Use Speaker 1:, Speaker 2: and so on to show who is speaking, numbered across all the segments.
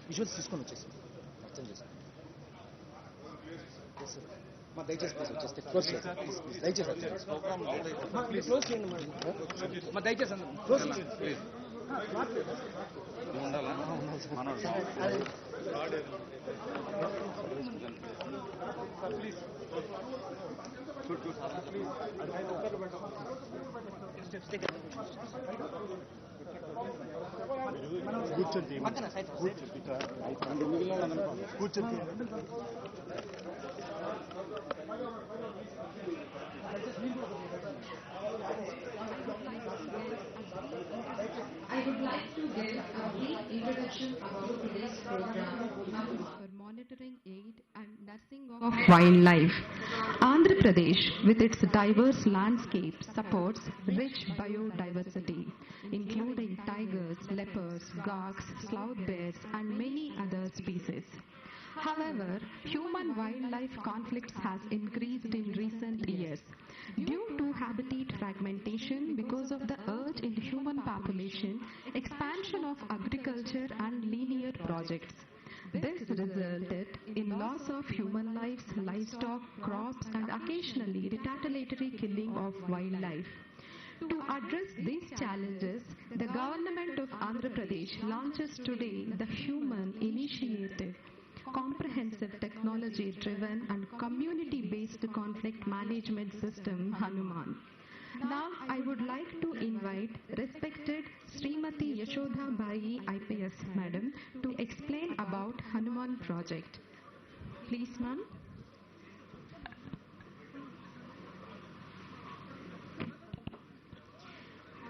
Speaker 1: Visuals తీసుకొని వచ్చేసి అర్థం చేసుకోండి. మా దయచేసి ప్లీజ్ వచ్చేస్తే క్లోజ్ చేయండి. దయచేసి క్లోజ్ చేయండి. మా దయచేసి క్లోజ్ చేయండి. కూర్చోండి కూర్చోండి.
Speaker 2: I would like to give a brief introduction about today's program
Speaker 3: for monitoring, aid and nursing of wildlife. Andhra Pradesh, with its diverse landscape, supports rich biodiversity, including tigers, leopards, gawks, sloth bears and many other species. However, human-wildlife conflicts has increased in recent years due to habitat fragmentation because of the urge in human population, expansion of agriculture and linear projects. This resulted in loss of human lives, livestock, crops and occasionally retaliatory killing of wildlife. To address these challenges, the government of Andhra Pradesh launches today the Human Initiative, comprehensive technology-driven and community-based conflict management system, Hanuman. Now, I would like to invite respected Srimati Yashodha Bai IPS Madam to explain about Hanuman project. Please, ma'am.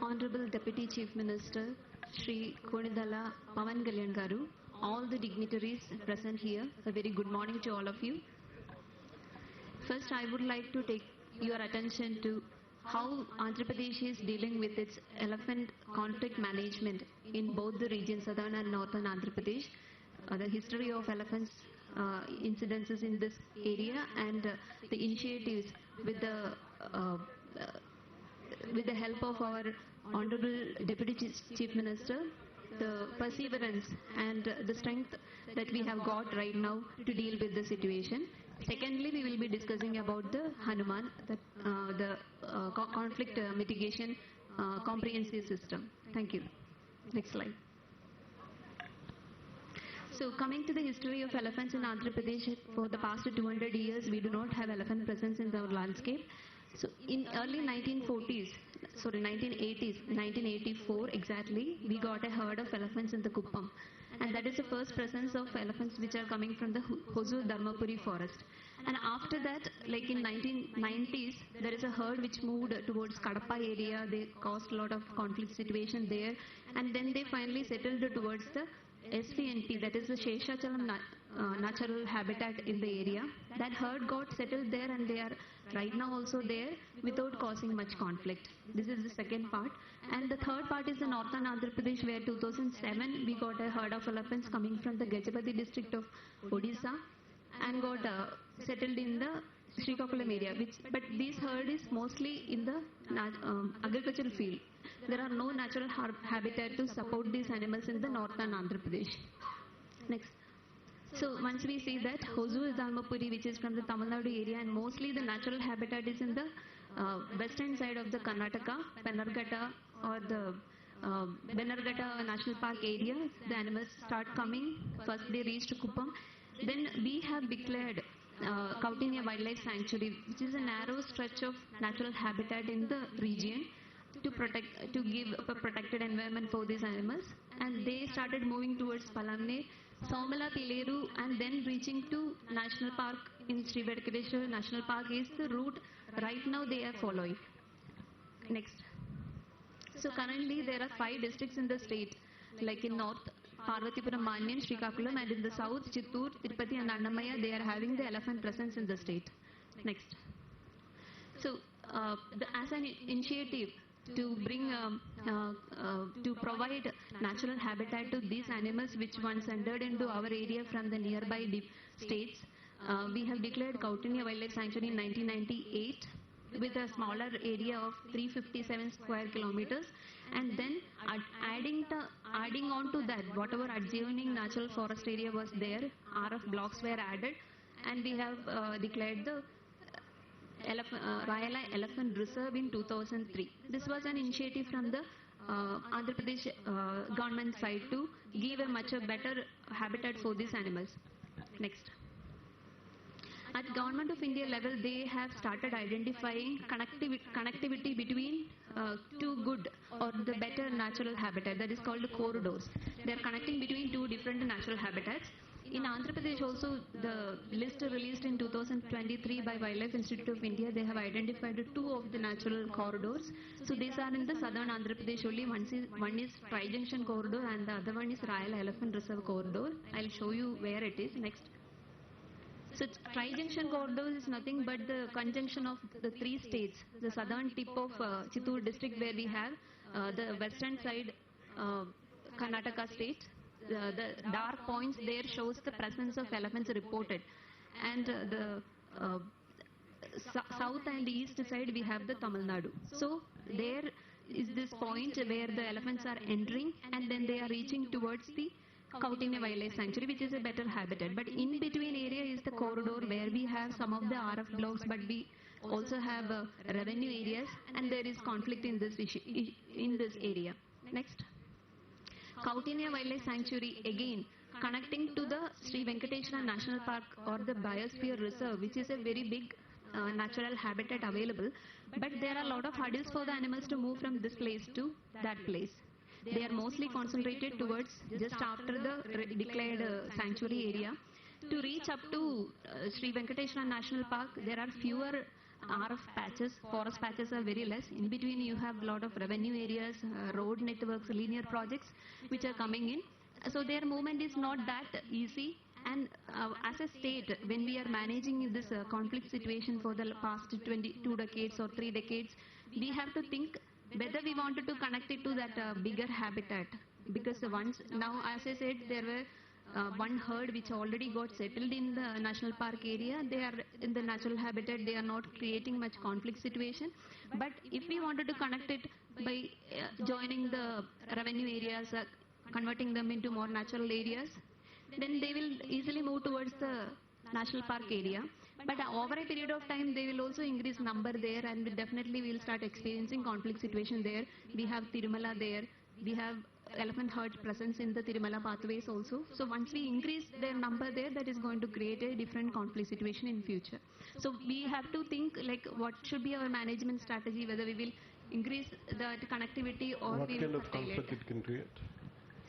Speaker 4: Honorable Deputy Chief Minister, Shri Konidala Pawan Kalyan garu, all the dignitaries present here, a very good morning to all of you. First, I would like to take your attention to how Andhra Pradesh is dealing with its elephant conflict management in both the regions, southern and northern Andhra Pradesh, the history of elephants incidences in this area and the initiatives with the help of our Honorable Deputy Chief Minister, the perseverance and the strength that we have got right now to deal with the situation. Secondly, we will be discussing about the Hanuman, the conflict mitigation comprehensive system. Thank you. Next slide. So coming to the history of elephants in Andhra Pradesh, for the past 200 years, we do not have elephant presence in our landscape. So in early 1980s, 1984 exactly, we got a herd of elephants in the Kuppam. And that is the first presence of elephants which are coming from the Hosur Dharmapuri forest. And after that, like in 1990s, there is a herd which moved towards Kadapa area. They caused a lot of conflict situation there. And then they finally settled towards the SVNP, that is the Sheshachalam natural habitat in the area. That herd got settled there and they are right now also there without causing much conflict. This is the second part. And the third part is the northern Andhra Pradesh, where 2007 we got a herd of elephants coming from the Gajapati district of Odisha and got settled in the Srikakulam area. But this herd is mostly in the agricultural field. There are no natural habitat to support these animals in the northern Andhra Pradesh. Next. So once we see that Hosur Dharmapuri, which is from the Tamil Nadu area, and mostly the natural habitat is in the western side of the Karnataka, Bannerghatta or the Bannerghatta National Park area, the animals start coming. First they reached Kuppam. Then we have declared Kautinya Wildlife Sanctuary, which is a narrow stretch of natural habitat in the region to give a protected environment for these animals. And they started moving towards Palamne, Somala, Tileru, and then reaching to National Park in Sri Venkateshwara National Park is the route right now they are following. Next. So currently there are 5 districts in the state, like in north, Parvatipuram, Manyam, Srikakulam, and in the south, Chittoor, Tirupati and Annamaya, they are having the elephant presence in the state. Next. So as an initiative to bring, to provide natural habitat to these animals which once entered into our area from the nearby states, we have declared Kautinya Wildlife Sanctuary in 1998. with a smaller area of 357 square kilometers, and then adding on to that, whatever adjoining natural forest area was there, RF blocks were added, and we have declared the Rayala Elephant Reserve in 2003. This was an initiative from the Andhra Pradesh government side to give a much better habitat for these animals. Next. At Government of India level, they have started identifying connectivity between two good or the better natural habitat, that is called corridors. They are connecting between two different natural habitats. In Andhra Pradesh also, the list released in 2023 by Wildlife Institute of India, they have identified two of the natural corridors. So these are in the southern Andhra Pradesh only. One is Tri-Junction corridor and the other one is Rayala Elephant Reserve corridor. I'll show you where it is next. So Tri-Junction corridor is nothing but the conjunction of the three states. The southern tip of Chittoor district, where we have the western side Karnataka state. The dark points there shows the presence of elephants reported, and the south and east side we have the Tamil Nadu. So there is this point where the elephants are entering and then they are reaching towards the Kautinya Wildlife Sanctuary, which is a better habitat. But in between area is the corridor where we have some of the RF blocks, but we also have revenue areas, and there is conflict in this area. Next. Kautinya Wildlife Sanctuary, again connecting to the Sri Venkateswara National Park or the Biosphere Reserve, which is a very big natural habitat available, but there are a lot of hurdles for the animals to move from this place to that place. They are mostly concentrated towards just after the declared sanctuary area. To reach up to Sri Venkateswara National Park, there are fewer RF patches, forest patches are very less. In between you have a lot of revenue areas, road networks, linear projects which are coming in. So their movement is not that easy, and as a state, when we are managing this conflict situation for the past 22 decades or 3 decades, we have to think whether we wanted to connect it to that bigger habitat. Because once, now as I said, there were one herd which already got settled in the national park area. They are in the natural habitat, they are not creating much conflict situation. But if we wanted to connect it by joining the revenue areas, converting them into more natural areas, then they will easily move towards the national park area. But over a period of time, they will also increase number there, and definitely we will start experiencing conflict situation there. We have Tirumala there, we have elephant herd presence in the Tirumala pathways also. So once we increase their number there, that is going to create a different conflict situation in future. So we have to think like what should be our management strategy, whether we will increase the connectivity or
Speaker 5: what
Speaker 4: we
Speaker 5: kind
Speaker 4: will
Speaker 5: of conflict it can create?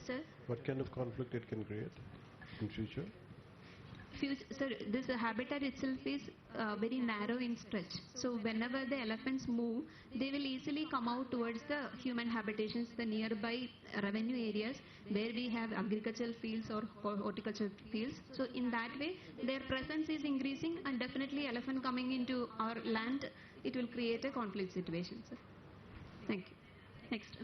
Speaker 4: Sir?
Speaker 5: What kind of conflict it can create in future?
Speaker 4: Sir, this habitat itself is very narrow in stretch. So whenever the elephants move, they will easily come out towards the human habitations, the nearby revenue areas where we have agricultural fields or horticultural fields. So in that way, their presence is increasing, and definitely elephant coming into our land, it will create a conflict situation, sir. Thank you. Next.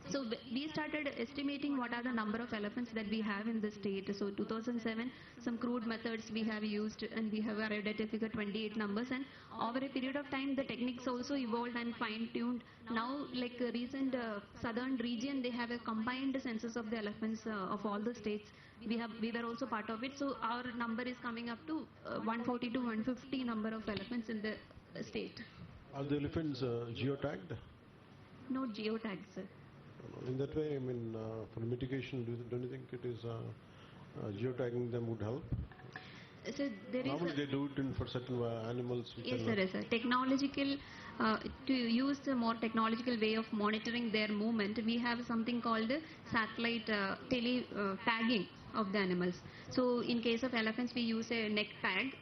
Speaker 4: So we started estimating what are the number of elephants that we have in the state. So 2007, some crude methods we have used, and we have arrived at a figure 28 numbers. And over a period of time, the techniques also evolved and fine-tuned. Now, like recent southern region, they have a combined census of the elephants of all the states. We were also part of it. So our number is coming up to 140 to 150 number of elephants in the state.
Speaker 5: Are the elephants geotagged?
Speaker 4: No geotagged, sir.
Speaker 5: In that way, I mean, for mitigation, don't you think it is geotagging them would help?
Speaker 4: So there
Speaker 5: Normally
Speaker 4: is
Speaker 5: they do it for certain animals. Which
Speaker 4: yes,
Speaker 5: are
Speaker 4: sir, yes, sir. Technological, to use a more technological way of monitoring their movement, we have something called satellite tagging of the animals. So in case of elephants, we use a neck tag.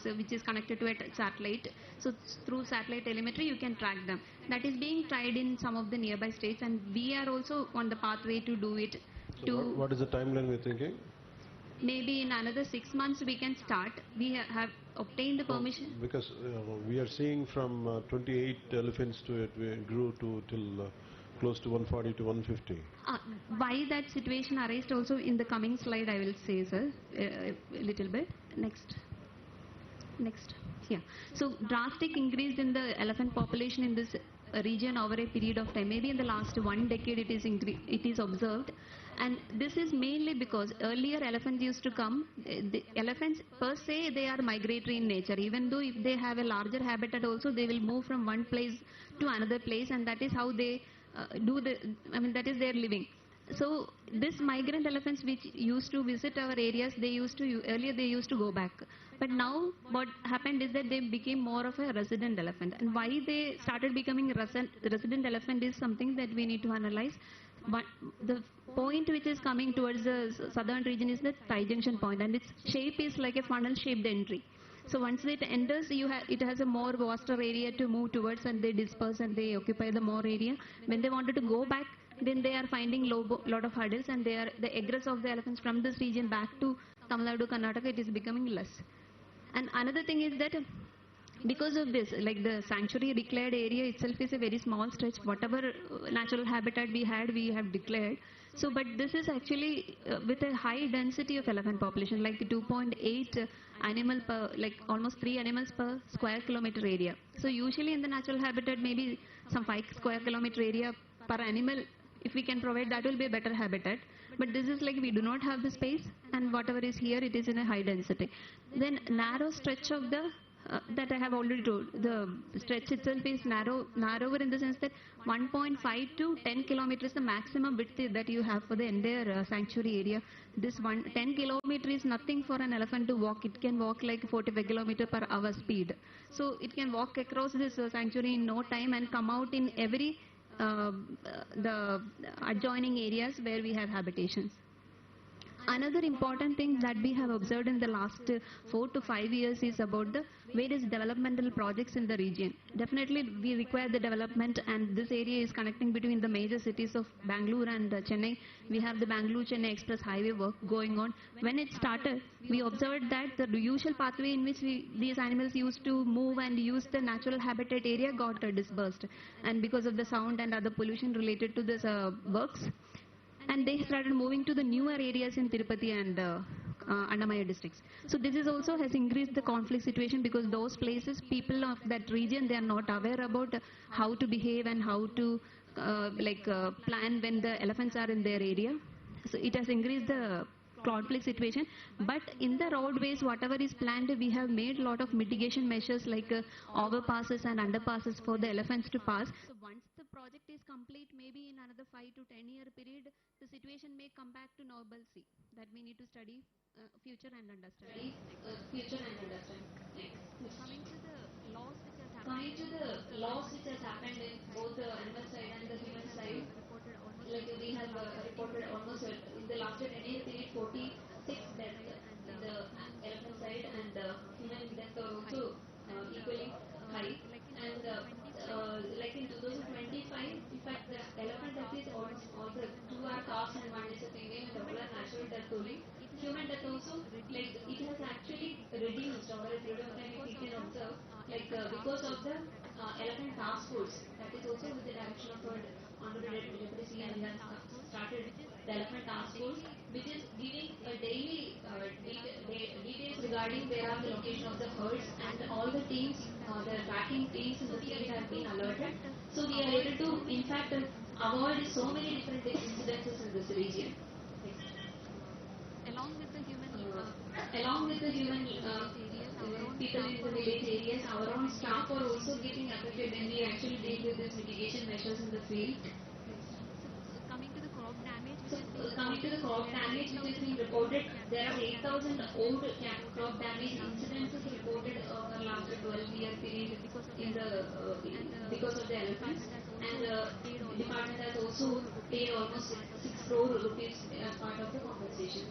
Speaker 4: So which is connected to a satellite. So through satellite telemetry you can track them. That is being tried in some of the nearby states, and we are also on the pathway to do it.
Speaker 5: So what is the timeline we're thinking?
Speaker 4: Maybe in another 6 months we can start. We have obtained the permission.
Speaker 5: Because we are seeing from 28 elephants to it grew to till close to 140 to 150.
Speaker 4: Why that situation arose also in the coming slide I will say, sir, a little bit. Next. Next. Yeah. So drastic increase in the elephant population in this region over a period of time. Maybe in the last 1 decade it is observed. And this is mainly because earlier elephants used to come. The elephants per se, they are migratory in nature. Even though if they have a larger habitat also, they will move from one place to another place, and that is how they that is their living. So this migrant elephants which used to visit our areas, earlier they used to go back. But now what happened is that they became more of a resident elephant. And why they started becoming resident elephant is something that we need to analyze. But the point which is coming towards the southern region is the tie junction point, and its shape is like a funnel shaped entry. So once it enters, it has a more vaster area to move towards, and they disperse and they occupy the more area. When they wanted to go back, then they are finding lot of hurdles, and the egress of the elephants from this region back to Tamil Nadu, Karnataka, it is becoming less. And another thing is that because of this, like the sanctuary declared area itself is a very small stretch. Whatever natural habitat we have declared. So, but this is actually with a high density of elephant population, like 2.8 animal per, like almost 3 animals per square kilometer area. So usually in the natural habitat, maybe some 5 square kilometer area per animal, if we can provide, that will be a better habitat. But this is like we do not have the space, and whatever is here, it is in a high density. Then narrow stretch of the that I have already told. The stretch itself is narrower in the sense that 1.5 to 10 kilometers is the maximum width that you have for the entire sanctuary area. This 10 kilometers is nothing for an elephant to walk. It can walk like 45 kilometers per hour speed. So it can walk across this sanctuary in no time and come out in every the adjoining areas where we have habitations. Another important thing that we have observed in the last 4 to 5 years is about the various developmental projects in the region. Definitely we require the development, and this area is connecting between the major cities of Bangalore and Chennai. We have the Bangalore-Chennai Express Highway work going on. When it started, we observed that the usual pathway in which these animals used to move and use the natural habitat area got dispersed. And because of the sound and other pollution related to this works, and they started moving to the newer areas in Tirupati and Annamaya districts. So this is also has increased the conflict situation, because those places, people of that region, they are not aware about how to behave and how to plan when the elephants are in their area. So it has increased the conflict situation. But in the roadways, whatever is planned, we have made a lot of mitigation measures like overpasses and underpasses for the elephants to pass. So once the project is complete, maybe in another 5 to 10 year period, the situation may come back to normalcy. That we need to study future and understand. Coming to the laws which has happened in both the animal side and the human side, like we have reported almost in the last 10 year period 46 deaths in the elephant side, and human deaths are also equally high. And like in 2025, in fact the elephant death is almost all the 2 are calves and 1 is a female, and all are natural death only. Human death also, like it has actually reduced over a period of time. If we can observe, like because of the elephant task force, that is also with the direction of Honorable Deputy CM, we have started the elephant task force, which is giving a daily details regarding where are the location of the herds, and all the teams, the tracking teams in the field have been alerted. So we are able to, in fact, avoid so many different incidences in this region. Along with the human people in the village areas, our own staff are also getting affected when we actually deal with these mitigation measures in the field. Coming to the crop damage which is being reported, there are 8,000 old crop damage incidences reported over the last 12-year period because of the elephants, and the department has also paid almost 6 crore rupees as part of the compensation.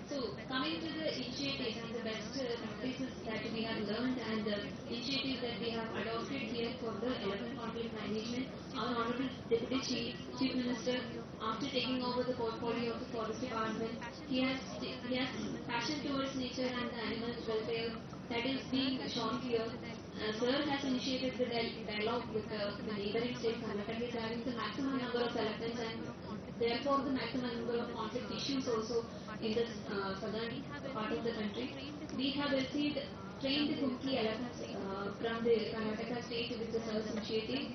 Speaker 4: So coming to the initiatives and the best practices that we have learned, and the initiatives that we have adopted here for the elephant conflict management, our Honorable Deputy Chief Minister, after taking over the portfolio of the Forest Department, he has passion towards nature and the animal welfare that is being shown here. Sir has initiated the dialogue with the neighboring states. Karnataka is having the maximum number of elephants, and therefore the maximum number of conflict issues also in the southern part of the country. We have received trained Kumki elephants from the Karnataka state with the service initiative,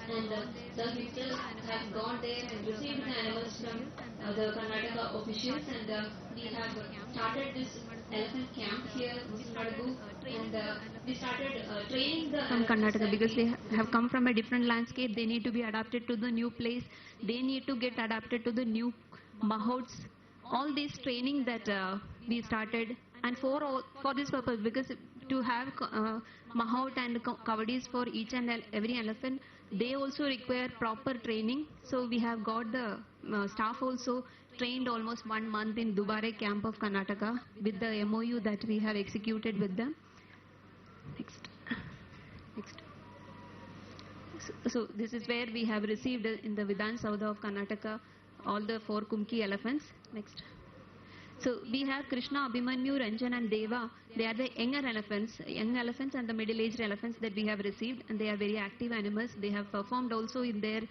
Speaker 4: and the visitors have gone there and received the animals from the Karnataka officials, and we have started this elephant camp here in Madagu, and we started training the from elephants Karnataka because they have come from a different landscape. They need to be adapted to the new place. They need to get adapted to the new mahouts. All this training that we started, and for this purpose, because to have mahout and kavadis for each and every elephant, they also require proper training. So we have got the staff also trained almost 1 month in Dubare camp of Karnataka with the MOU that we have executed with them. Next. So this is where we have received in the Vidhan Saudha of Karnataka all the 4 Kumki elephants. Next. So we have Krishna, Abhimanyu, Ranjan and Deva. They are the young elephants and the middle-aged elephants that we have received, and they are very active animals. They have performed also in their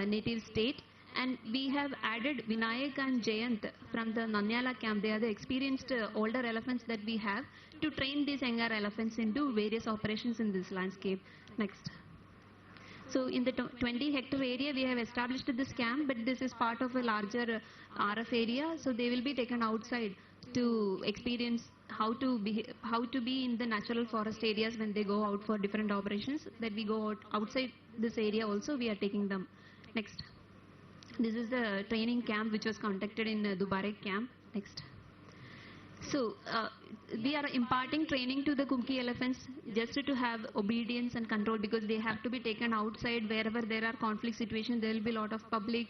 Speaker 4: native state. And we have added Vinayak and Jayant from the Nanyala camp. They are the experienced older elephants that we have to train these younger elephants into various operations in this landscape. Next. So in the 20 hectare area, we have established this camp, but this is part of a larger RF area. So they will be taken outside to experience how to be in the natural forest areas when they go out for different operations. That we go outside this area also, we are taking them. Next. This is the training camp which was conducted in Dubare camp. Next. So we are imparting training to the Kumki elephants just to have obedience and control, because they have to be taken outside wherever there are conflict situations. There will be a lot of public,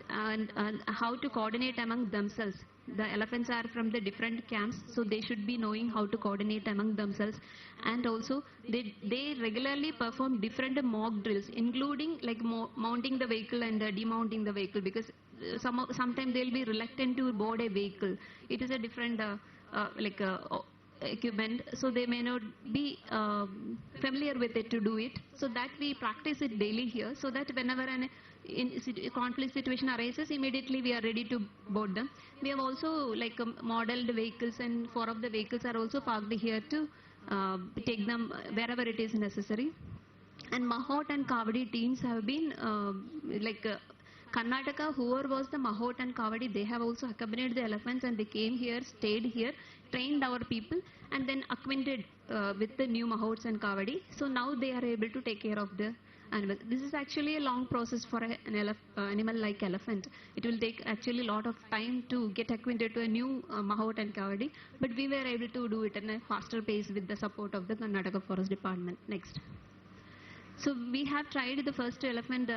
Speaker 4: and how to coordinate among themselves. The elephants are from the different camps, so they should be knowing how to coordinate among themselves. And also they regularly perform different mock drills, including like mounting the vehicle and demounting the vehicle, because sometimes they will be reluctant to board a vehicle. It is a different equipment, so they may not be familiar with it to do it. So that we practice it daily here, so that whenever a conflict situation arises, immediately we are ready to board them. We have also modeled vehicles, and 4 of the vehicles are also parked here to take them wherever it is necessary. And Mahout and Kavadi teams have been Karnataka, whoever was the Mahout and Kavadi, they have also accompanied the elephants, and they came here, stayed here, trained our people, and then acquainted with the new Mahouts and Kavadi. So now they are able to take care of the animal. This is actually a long process for an animal like elephant. It will take actually a lot of time to get acquainted to a new Mahout and Kavadi, but we were able to do it in a faster pace with the support of the Karnataka Forest Department. Next. So we have tried the first elephant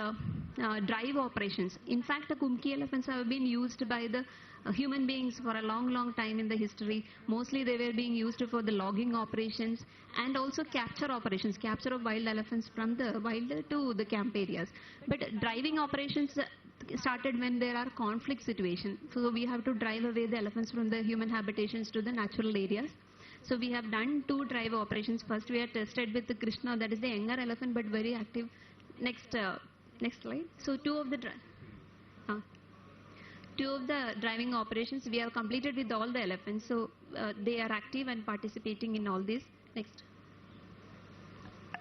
Speaker 4: drive operations. In fact, the Kumki elephants have been used by the human beings for a long time in the history. Mostly they were being used for the logging operations and also capture operations, capture of wild elephants from the wild to the camp areas. But driving operations started when there are conflict situations. So we have to drive away the elephants from the human habitations to the natural areas. So we have done 2 drive operations. First we have tested with the Krishna, that is the younger elephant but very active. Next slide. So 2 of the driving operations we have completed with all the elephants. So they are active and participating in all this. Next.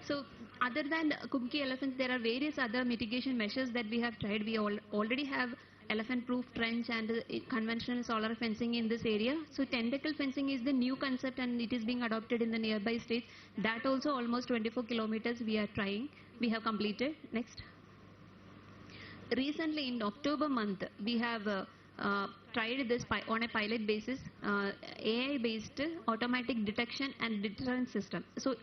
Speaker 4: So other than Kumki elephants, there are various other mitigation measures that we have tried. We already have elephant-proof trench and conventional solar fencing in this area. So tentacle fencing is the new concept and it is being adopted in the nearby states. That also almost 24 kilometers we are trying. We have completed. Next. Recently in October month, we have tried this on a pilot basis, AI-based automatic detection and deterrence system. So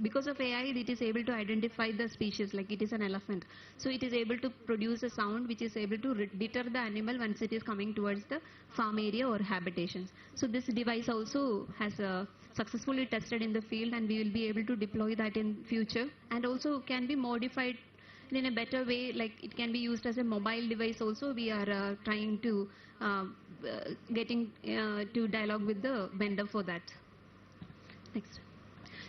Speaker 4: because of AI, it is able to identify the species, like it is an elephant. So it is able to produce a sound which is able to deter the animal once it is coming towards the farm area or habitations. So this device also has successfully tested in the field, and we will be able to deploy that in future, and also can be modified in a better way, like it can be used as a mobile device also. We are trying to getting to dialogue with the vendor for that. Next.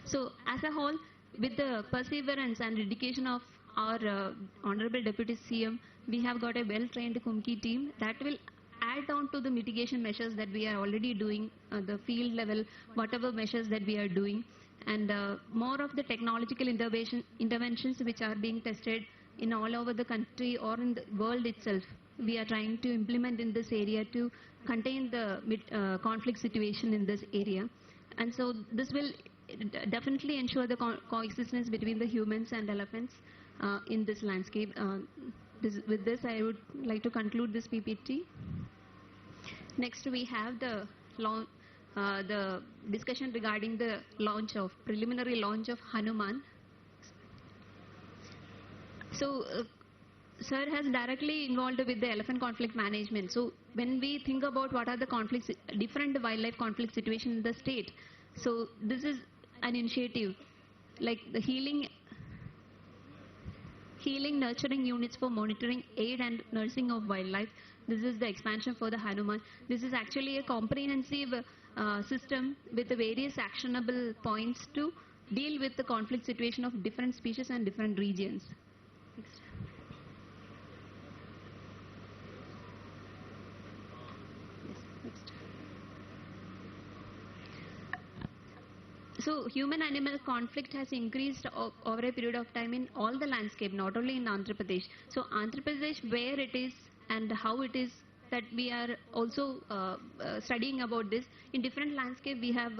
Speaker 4: So as a whole, with the perseverance and dedication of our Honorable Deputy CM, we have got a well-trained Kumki team that will add on to the mitigation measures that we are already doing at the field level, whatever measures that we are doing, and more of the technological interventions which are being tested in all over the country or in the world itself. We are trying to implement in this area to contain the conflict situation in this area. And so this will definitely ensure the coexistence between the humans and elephants in this landscape. With this, I would like to conclude this PPT. Next, we have the discussion regarding the preliminary launch of Hanuman. So, Sir has directly involved with the elephant conflict management. So, when we think about what are the conflicts, different wildlife conflict situations in the state, so this is an initiative like the healing, nurturing units for monitoring, aid and nursing of wildlife. This is the expansion for the Hanuman. This is actually a comprehensive system with the various actionable points to deal with the conflict situation of different species and different regions. Next. Yes, next. So human-animal conflict has increased over a period of time in all the landscape, not only in Andhra Pradesh. So Andhra Pradesh, where it is and how it is, that we are also studying about this. In different landscape, we have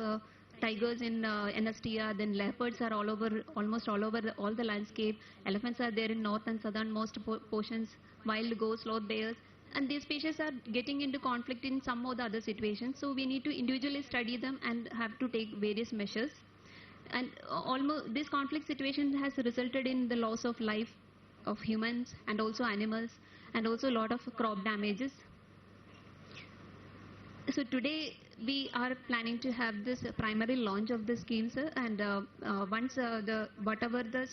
Speaker 4: tigers in NSTR, then leopards are all over, almost all over all the landscape. Elephants are there in north and southernmost portions, wild goats, sloth bears. And these species are getting into conflict in some or the other situations. So we need to individually study them and have to take various measures. And almost this conflict situation has resulted in the loss of life of humans and also animals, and also a lot of crop damages. So today we are planning to have this primary launch of the scheme, sir, and once whatever the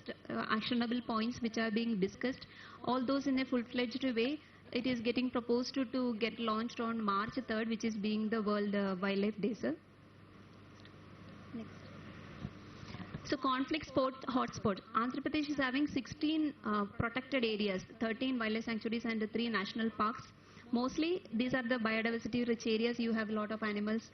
Speaker 4: actionable points which are being discussed, all those in a full-fledged way, it is getting proposed to get launched on March 3rd, which is being the World Wildlife Day, sir. Next. So conflict hotspot. Andhra Pradesh is having 16 protected areas, 13 wildlife sanctuaries and 3 national parks. Mostly these are the biodiversity rich areas. You have a lot of animals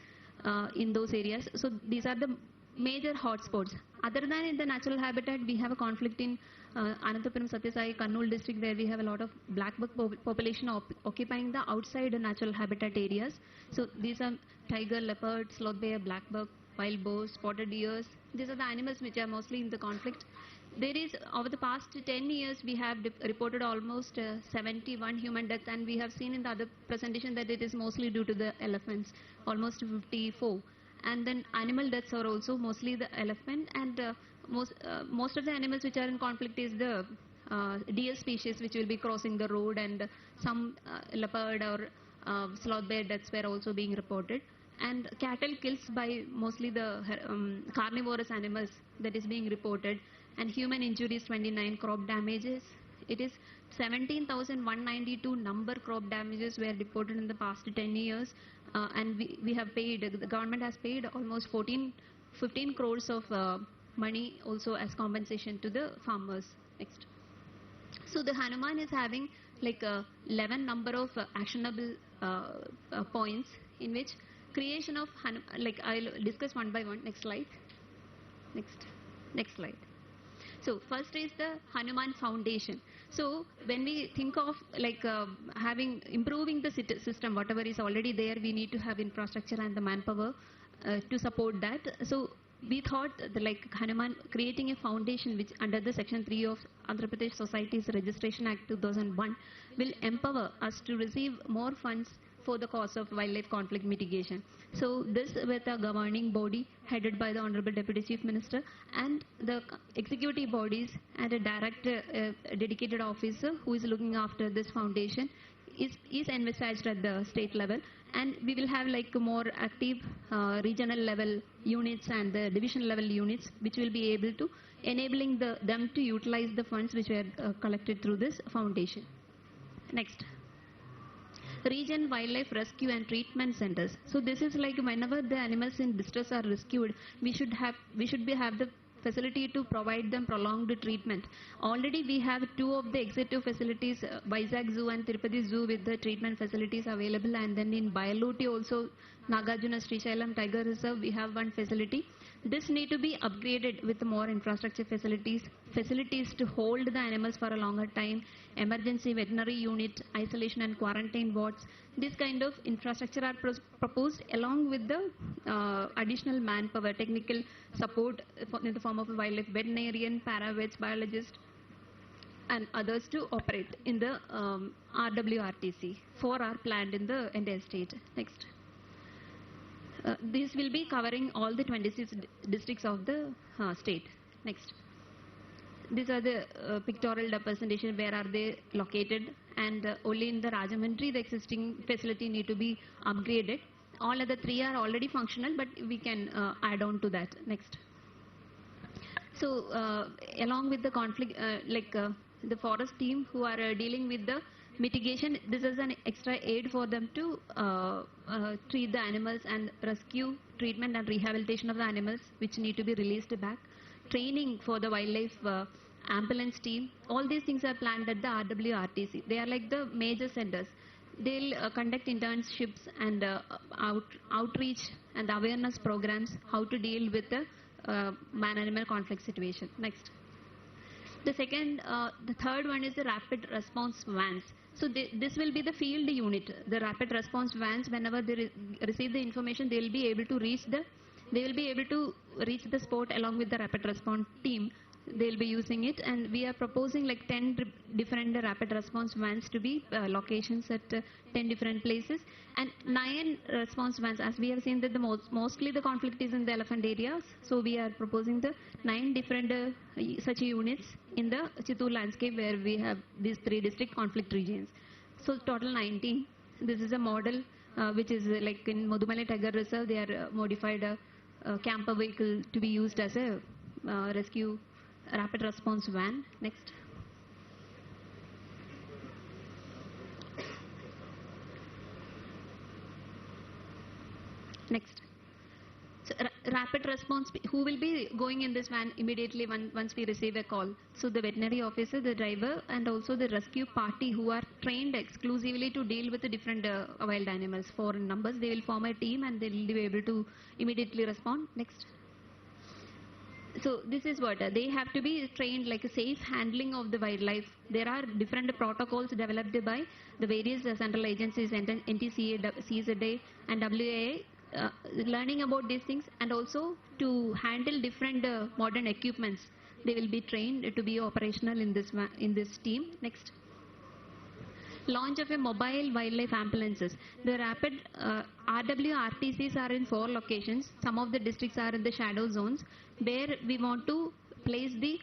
Speaker 4: in those areas. So these are the major hotspots. Other than in the natural habitat, we have a conflict in Ananthapuram, Satyasai, Kurnool district, where we have a lot of black buck population occupying the outside natural habitat areas. So these are tiger, leopard, sloth bear, black buck, wild boars, spotted deers. These are the animals which are mostly in the conflict. There is, over the past 10 years, we have reported almost 71 human deaths, and we have seen in the other presentation that it is mostly due to the elephants, almost 54. And then animal deaths are also mostly the elephant, and most of the animals which are in conflict is the deer species which will be crossing the road, and some leopard or sloth bear deaths were also being reported. And cattle kills by mostly the carnivorous animals that is being reported, and human injuries 29, crop damages. It is 17,192 number crop damages were reported in the past 10 years, and we have paid, the government has paid almost 15 crores of money also as compensation to the farmers. Next. So the Hanuman is having like 11 number of actionable points, in which creation of like I'll discuss one by one. Next slide. Next slide. So first is the Hanuman Foundation. So when we think of like improving the system, whatever is already there, we need to have infrastructure and the manpower to support that. So we thought like Hanuman creating a foundation which under the Section 3 of Andhra Pradesh Society's Registration Act 2001 will empower us to receive more funds for the cause of wildlife conflict mitigation. So this with a governing body headed by the Honorable Deputy Chief Minister and the executive bodies and a direct dedicated officer who is looking after this foundation is envisaged at the state level, and we will have like more active regional level units and the division level units which will be able to enabling them to utilize the funds which were collected through this foundation. Next. Region Wildlife Rescue and Treatment Centers. So this is like whenever the animals in distress are rescued, we should have the facility to provide them prolonged treatment. Already we have two of the executive facilities, Vizag Zoo and Tirupati Zoo, with the treatment facilities available, and then in Bayaluti also, Nagarjuna Srisailam Tiger Reserve, we have one facility. This need to be upgraded with more infrastructure facilities to hold the animals for a longer time, emergency veterinary unit, isolation and quarantine wards. This kind of infrastructure are proposed along with the additional manpower, technical support in the form of a wildlife veterinarian, paravets, biologist, and others to operate in the RWRTC. 4 are planned in the entire state. Next. This will be covering all the 26 districts of the state. Next. These are the pictorial representation, where are they located, and only in the Rajahmundry the existing facility need to be upgraded. All other 3 are already functional, but we can add on to that. Next. So along with the conflict, the forest team who are dealing with the mitigation, this is an extra aid for them to treat the animals and rescue, treatment and rehabilitation of the animals which need to be released back. Training for the wildlife ambulance team. All these things are planned at the RWRTC. They are like the major centers. They'll conduct internships and outreach and awareness programs, how to deal with the man-animal conflict situation. Next. The third one is the rapid response vans. So this will be the field unit. The rapid response vans, whenever they receive the information, they will be able to reach the spot along with the rapid response team. They will be using it, and we are proposing like 10 different rapid response vans to be locations at 10 different places, and 9 response vans, as we have seen that mostly the conflict is in the elephant areas. So we are proposing the 9 different such units in the Chittoor landscape, where we have these 3 district conflict regions. So total 19. This is a model which is like in Mudumalai Tiger Reserve. They are modified a camper vehicle to be used as a rescue rapid response van. Next. Next. So rapid response, who will be going in this van immediately once we receive a call? So the veterinary officer, the driver, and also the rescue party who are trained exclusively to deal with the different wild animals. 4 in numbers. They will form a team and they will be able to immediately respond. Next. So this is what they have to be trained, like a safe handling of the wildlife. There are different protocols developed by the various central agencies, NTCA, CZA and WAA, learning about these things, and also to handle different modern equipments. They will be trained to be operational in this team. Next. Launch of a mobile wildlife ambulances. The rapid RWRTCs are in 4 locations. Some of the districts are in the shadow zones, where we want to place the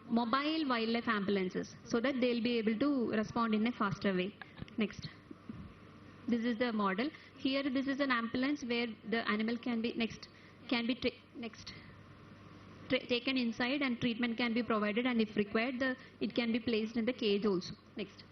Speaker 4: mobile wildlife ambulances so that they will be able to respond in a faster way. Next. This is the model. Here this is an ambulance where the animal can be taken inside, and treatment can be provided, and if required it can be placed in the cage also. Next.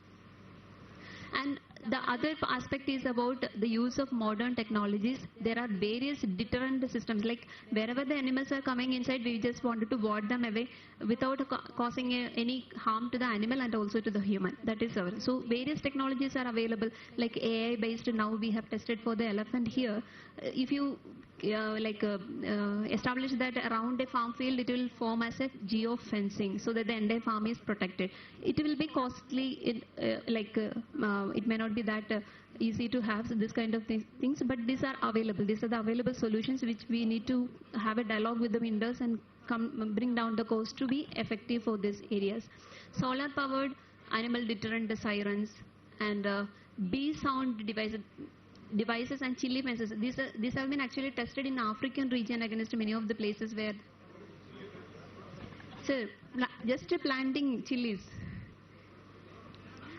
Speaker 4: And the other aspect is about the use of modern technologies. There are various deterrent systems, like wherever the animals are coming inside, we just wanted to ward them away without causing any harm to the animal and also to the human. That is our. So various technologies are available, like AI based. Now we have tested for the elephant here. If you establish that around a farm field, it will form as a geo fencing so that the entire farm is protected. It will be costly, it may not be that easy to have this kind of things, but these are available. These are the available solutions which we need to have a dialogue with the vendors and bring down the cost to be effective for these areas. Solar powered animal deterrent sirens and bee sound devices and chili fences. These have been actually tested in African region against many of the places where just planting chilies.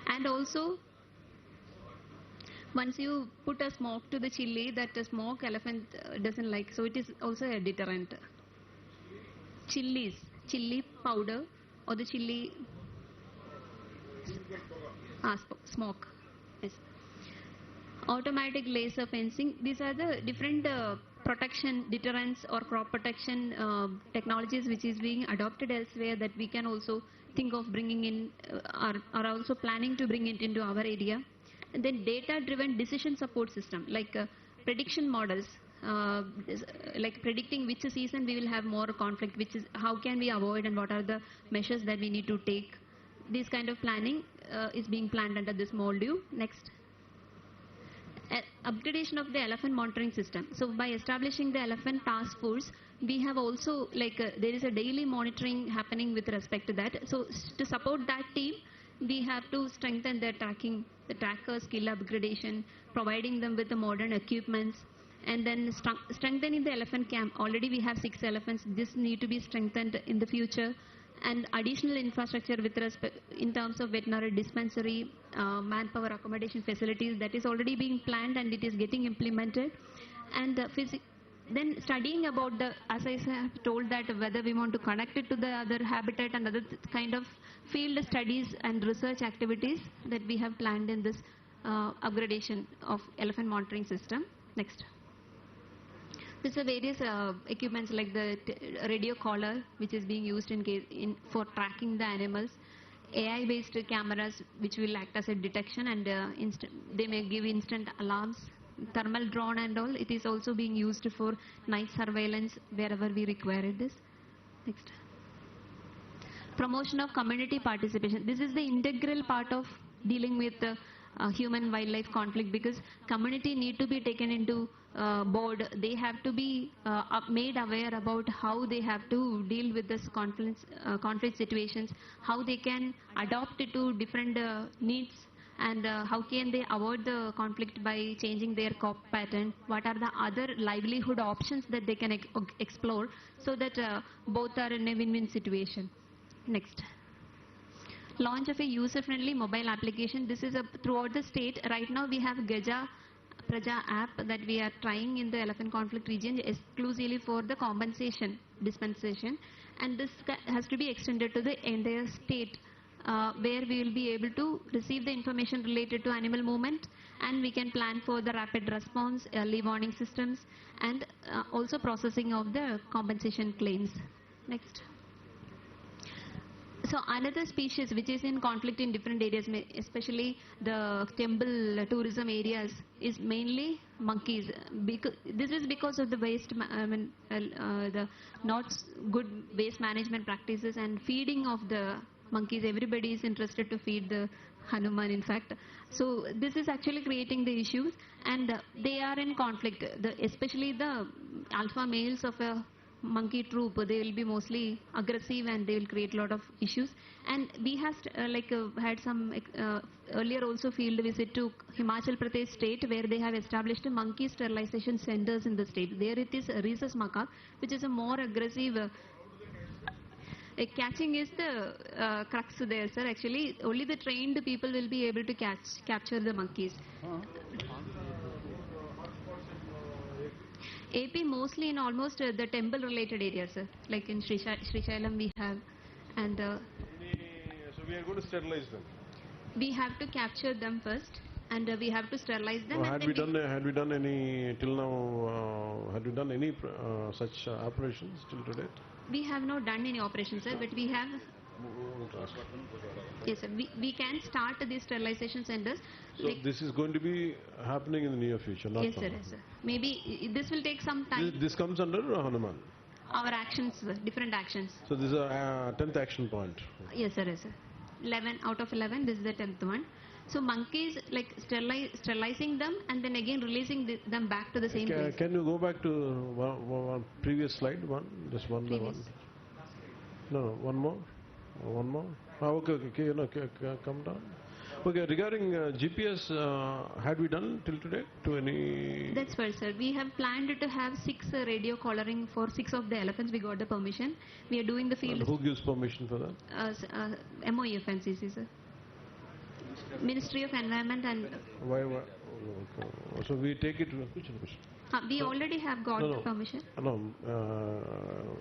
Speaker 4: And also once you put a smoke to the chili, that smoke elephant doesn't like, so it is also a deterrent. Chili powder or the chili smoke. Yes. Automatic laser fencing. These are the different protection, deterrence or crop protection technologies which is being adopted elsewhere that we can also think of bringing in, are also planning to bring it into our area. And then data-driven decision support system, like prediction models, like predicting which season we will have more conflict, which is how can we avoid and what are the measures that we need to take. This kind of planning is being planned under this module. Next. Upgradation of the elephant monitoring system. So by establishing the elephant task force, we have also there is a daily monitoring happening with respect to that. So to support that team, we have to strengthen their tracking, the tracker skill upgradation, providing them with the modern equipments, and then strengthening the elephant camp. Already we have 6 elephants. This need to be strengthened in the future. And additional infrastructure with respect in terms of veterinary dispensary, manpower accommodation facilities, that is already being planned and it is getting implemented. And then studying about the, as I have told, that whether we want to connect it to the other habitat and other kind of field studies and research activities that we have planned in this upgradation of elephant monitoring system. Next. These are various equipments like the radio collar, which is being used for tracking the animals, AI-based cameras which will act as a detection and they may give instant alarms, thermal drone and all. It is also being used for night surveillance wherever we require this. Next. Promotion of community participation. This is the integral part of dealing with human-wildlife conflict, because community need to be taken into board. They have to be made aware about how they have to deal with this conflict situations, how they can adapt it to different needs, and how can they avoid the conflict by changing their crop pattern, what are the other livelihood options that they can explore, so that both are in a win-win situation. Next. Launch of a user-friendly mobile application. This is throughout the state. Right now we have Gaja Praja app that we are trying in the elephant conflict region exclusively for the compensation dispensation, and this has to be extended to the entire state, where we will be able to receive the information related to animal movement, and we can plan for the rapid response, early warning systems, and also processing of the compensation claims. Next. So another species which is in conflict in different areas, especially the temple tourism areas, is mainly monkeys. This is because of the waste, the not good waste management practices and feeding of the monkeys. Everybody is interested to feed the Hanuman, in fact. So this is actually creating the issues, and they are in conflict. Especially the alpha males of a monkey troop, they will be mostly aggressive and they will create a lot of issues. And we have had some earlier also field visit to Himachal Pradesh state, where they have established monkey sterilization centers in the state. There it is rhesus macaque, which is a more aggressive. Catching is the crux there, sir. Actually, only the trained people will be able to capture the monkeys. AP mostly in almost the temple related areas, sir. Like in Srisailam we have, and
Speaker 5: so we are going to sterilize them.
Speaker 4: We have to capture them first, and we have to sterilize them.
Speaker 5: Had we done any till now? Had we done any such operations till today?
Speaker 4: We have not done any operations, sir, but we have. Yes, sir. We can start the sterilization centers.
Speaker 5: So this is going to be happening in the near future, not
Speaker 4: yes, sir, yes, sir. Maybe this will take some time.
Speaker 5: This comes under Hanuman.
Speaker 4: Our actions, sir, different actions.
Speaker 5: So this is a 10th action point.
Speaker 4: Yes, sir, yes, sir. 11 out of 11. This is the 10th one. So monkeys, like sterilizing them and then again releasing them back to the same place.
Speaker 5: Can you go back to one previous slide? Just one by one. No, one more. One more. Okay, come down. Okay, regarding GPS, had we done till today to any? That's
Speaker 4: right, sir. We have planned to have 6 radio collaring for 6 of the elephants. We got the permission. We are doing the field.
Speaker 5: And who gives permission for that?
Speaker 4: MOE FNCC, sir. Ministry of Environment and.
Speaker 5: Why? So we take it.
Speaker 4: We already have got the permission.
Speaker 5: No,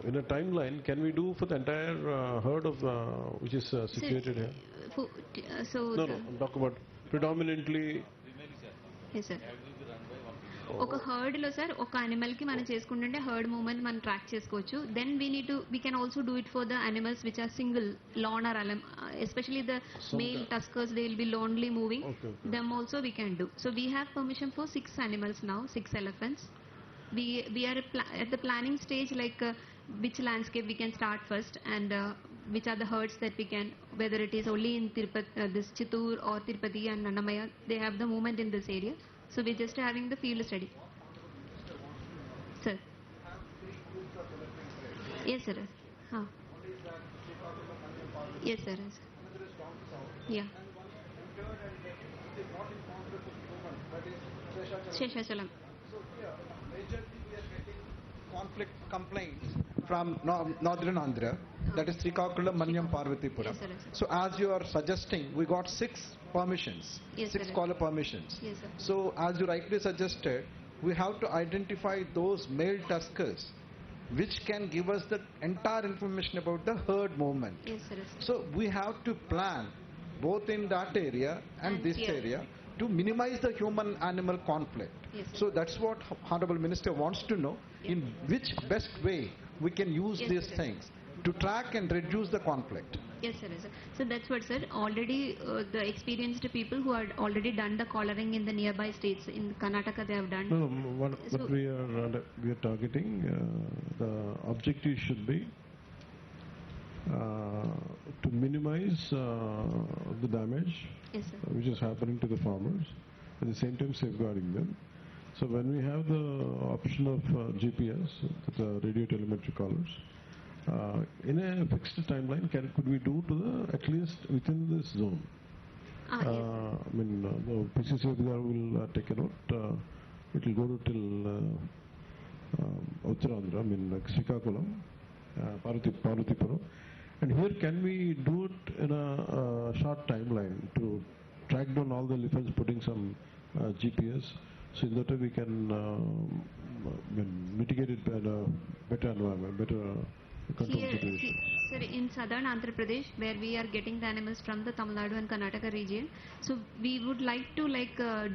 Speaker 5: in a timeline, can we do for the entire herd of which is situated here?
Speaker 4: So
Speaker 5: I'm talking about predominantly.
Speaker 4: Yes, sir. ఒక herd లో sir ఒక animal కి మనం చేసుకుంటుంటే herd movement మనం track చేసుకోవచ్చు. Then we can also do it for the animals which are single loner especially the male tuskers, they will be lonely moving.
Speaker 5: Okay.
Speaker 4: Them also we can do. So we have permission for 6 animals now, 6 elephants. We are at the planning stage, like which landscape we can start first, and which are the herds that we can, whether it is only in this Chittoor or Tirupati and Annamaya, they have the movement in this area. So we're just having the field study. Sir. Yes, sir. Yes, sir. Yeah. Sheshachalam.
Speaker 1: Conflict complaints from northern Andhra, that is Srikakulam, Manyam, Parvatipuram.
Speaker 4: Yes, sir.
Speaker 1: So as you are suggesting, we got 6 permissions,
Speaker 4: Yes,
Speaker 1: 6
Speaker 4: sir.
Speaker 1: caller permissions.
Speaker 4: Yes, sir.
Speaker 1: So as you rightly suggested, we have to identify those male tuskers which can give us the entire information about the herd movement.
Speaker 4: Yes, sir.
Speaker 1: So we have to plan both in that area and
Speaker 4: And
Speaker 1: this
Speaker 4: here.
Speaker 1: area to minimize the human-animal conflict.
Speaker 4: Yes, sir.
Speaker 1: So that's what Honorable Minister wants to know, in which best way we can use
Speaker 4: Yes,
Speaker 1: these
Speaker 4: sir.
Speaker 1: things to track and reduce the conflict.
Speaker 4: Yes, sir. Yes, sir. So that's what, sir. Already the experienced people who had already done the collaring in the nearby states, in Karnataka they have done.
Speaker 5: No, what
Speaker 4: So-
Speaker 5: we are targeting, the objective should be to minimize the damage
Speaker 4: Yes, sir.
Speaker 5: which is happening to the farmers, at the same time safeguarding them. So when we have the option of GPS, the radio telemetry collars, in a fixed timeline, could we do to the at least within this zone?
Speaker 4: Yes.
Speaker 5: I mean, the PCC will take a note. It will go to till Uttarandhra, I mean, like Srikakulam, Parvatipuram. And here, can we do it in a short timeline to track down all the elephants, putting some GPS, so in that way we can mitigate it by a better environment, better control situation.
Speaker 4: Sir, in southern Andhra Pradesh, where we are getting the animals from the Tamil Nadu and Karnataka region, so we would like to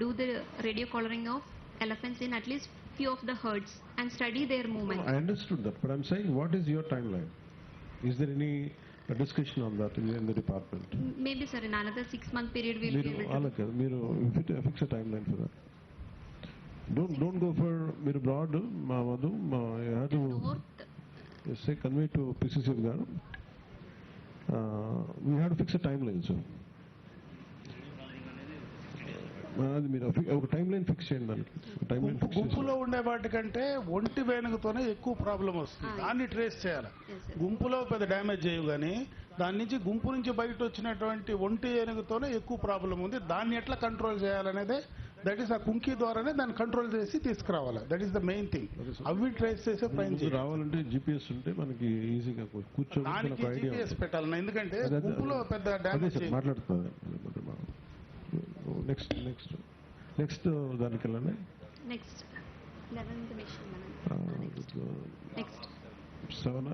Speaker 4: do the radio collaring of elephants in at least few of the herds and study their movement.
Speaker 5: I understood that, but I'm saying, what is your timeline? Is there any discussion on that in the department?
Speaker 4: Maybe, sir, in another 6-month period we'll be able to.
Speaker 5: మీరు fix a timeline for that. Don't go for మీరు broad, Madhu, you have to say, convey to PCC గారు. We have to fix a timeline, sir. అది మీరు ఒక time line fix చేయండి దానికి. Time line
Speaker 6: గుంపులో ఉండే వాటికంటే ఒంటి వేనుగుతోనే ఎక్కువ ప్రాబ్లం వస్తుంది. దాన్ని ట్రేస్ చేయాలి. గుంపులో పెద్ద డ్యామేజ్ చేయవు, కానీ దాని నుంచి గుంపు నుంచి బయట వచ్చినటువంటి ఒంటి ఏనుగుతోనే ఎక్కువ ప్రాబ్లం ఉంది. దాన్ని ఎట్లా కంట్రోల్ చేయాలనేదే, దట్ ఈస్ ఆ కుంకీ ద్వారానే దాన్ని కంట్రోల్ చేసి తీసుకురావాలి. That is the main thing. అవి ట్రేస్ చేసే ప్రయత్నం చేయాలి.
Speaker 5: రావాలంటే జీపీఎస్ ఉంటే మనకి ఈజీగా కూర్చోవడానికి
Speaker 6: దానికి జీపీఎస్ పెట్టాలి. ఎందుకంటే గుంపులో పెద్ద డ్యామేజ్
Speaker 5: మాట్లాడుతుంది. నెక్స్ట్ దానికి వెళ్ళండి.
Speaker 4: నెక్స్ట్ 11th mission నెక్స్ట్
Speaker 5: 7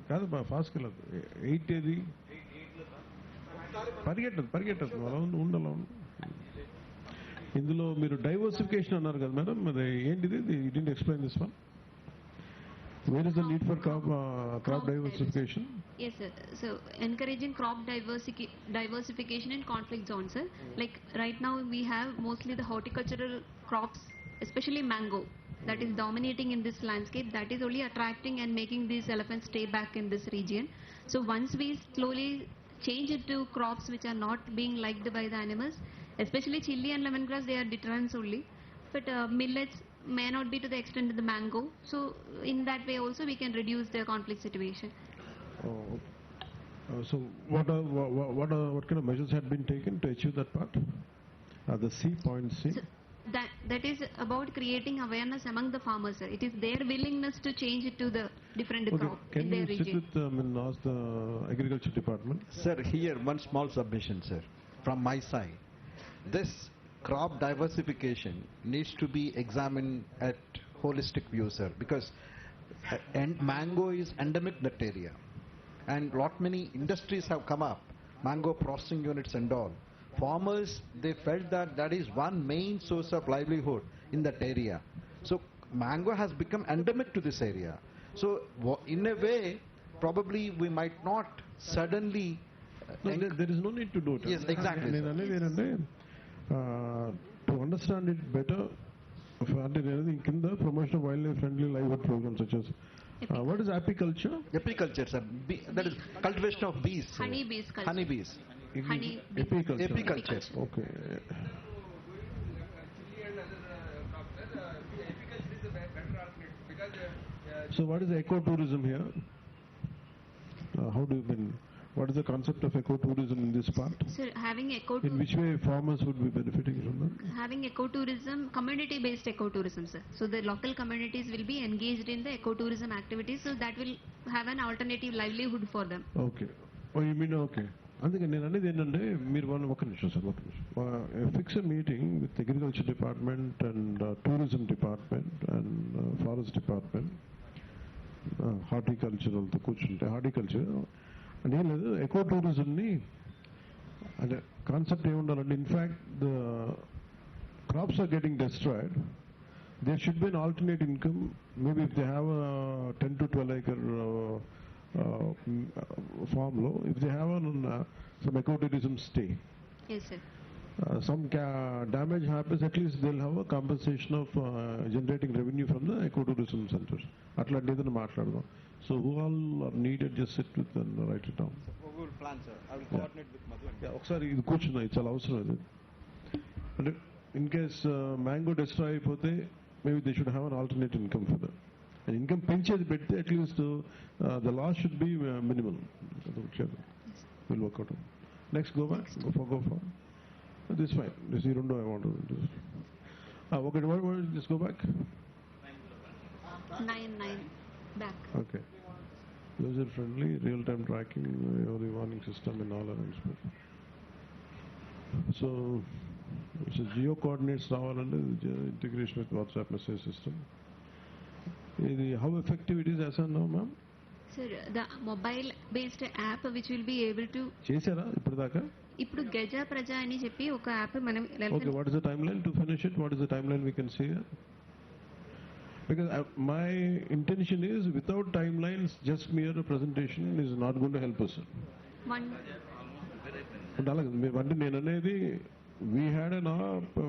Speaker 5: కాదు, ఫాస్ట్కి వెళ్ళదు. 8 ఏది పరిగెట్టదు అలా ఉండాల. ఇందులో మీరు డైవర్సిఫికేషన్ అన్నారు కదా మేడం, మరి ఏంటిది? You didn't explain this one. Where is the need for crop diversification?
Speaker 4: Yes, sir. So encouraging crop diversification in conflict zones, sir. Like right now we have mostly the horticultural crops, especially mango, that is dominating in this landscape. That is only attracting and making these elephants stay back in this region. So once we slowly change it to crops which are not being liked by the animals, especially chili and lemongrass, they are deterrents only. But millets may not be to the extent of the mango. So in that way also we can reduce the conflict situation.
Speaker 5: So what kind of measures had been taken to achieve that part? The point C.
Speaker 4: So that is about creating awareness among the farmers, sir. It is their willingness to change it to the different crop in their
Speaker 5: Can you sit
Speaker 4: region.
Speaker 5: with ask the agriculture department?
Speaker 1: Sir, here one small submission, sir, from my side. This crop diversification needs to be examined at holistic view, sir, because mango is endemic that area, and lot many industries have come up, mango processing units and all. farmers, they felt that that is one main source of livelihood in that area. So mango has become endemic to this area. So in a way, probably we might not suddenly...
Speaker 5: there is no need to do it.
Speaker 1: Yes, exactly.
Speaker 5: To understand it better, in the promotion of wildlife friendly livelihood programs such as what is apiculture?
Speaker 1: Apiculture, sir. That is cultivation of bees.
Speaker 4: Honey bees culture.
Speaker 1: Honey bees.
Speaker 4: Honey
Speaker 5: Apiculture.
Speaker 1: Apiculture.
Speaker 5: Okay. So what is ecotourism here? How do you mean? What is the concept of ecotourism in this part?
Speaker 4: Sir, having
Speaker 5: In which way farmers would be benefiting from that?
Speaker 4: Having ecotourism, community-based ecotourism, sir. So the local communities will be engaged in the ecotourism activities, so that will have an alternative livelihood for them.
Speaker 5: Okay. Oh, you mean okay. అందుకే నేను అనేది ఏంటంటే మీరు వాళ్ళు ఒక నిమిషం fix meeting with agriculture department and tourism department and forest department హార్టికల్చర్తో కూర్చుంటే హార్టికల్చర్ అంటే ఏం లేదు ఎకో టూరిజంని అంటే కాన్సెప్ట్ ఏముండాలంటే in fact the crops are getting destroyed there should be an alternate income. Maybe if they have a 10 to 12 acre farm low, if they have some ecotourism stay.
Speaker 4: Yes, sir.
Speaker 5: Some damage happens, at least they'll have a compensation of generating revenue from the ecotourism centers. Atlantis maatladam. So who all are needed, just sit with and write it down.
Speaker 1: We will plan, sir. I will coordinate with Madhu.
Speaker 5: Yeah, ఒకసారి ఇది కూర్చున్నా ఇది చాలా అవసరం ఇది అంటే in case mango destroy అయిపోతే maybe they should have an alternate income for that. And income penchedi pette at least the loss should be minimal. We'll work out. Next, go back. Go for. This is fine. This you don't know I want to do. Okay, what, just go back.
Speaker 4: 9 back.
Speaker 5: Okay. User friendly, real time tracking, early warning system and all arrangements. So geo coordinates రావాలంటే integration with WhatsApp message system. How effective it is as of now, ma'am?
Speaker 4: Sir, the mobile based app which will be able to
Speaker 5: చేశారా ఇప్పటిదాకా?
Speaker 4: ఇప్పుడు గజ ప్రజ అని చెప్పి ఒక app మనం
Speaker 5: Okay, what is the timeline to finish it? What is the timeline we can see? Because my intention is without timelines, just mere presentation is not going to help us. అంటే నేను అనేది we had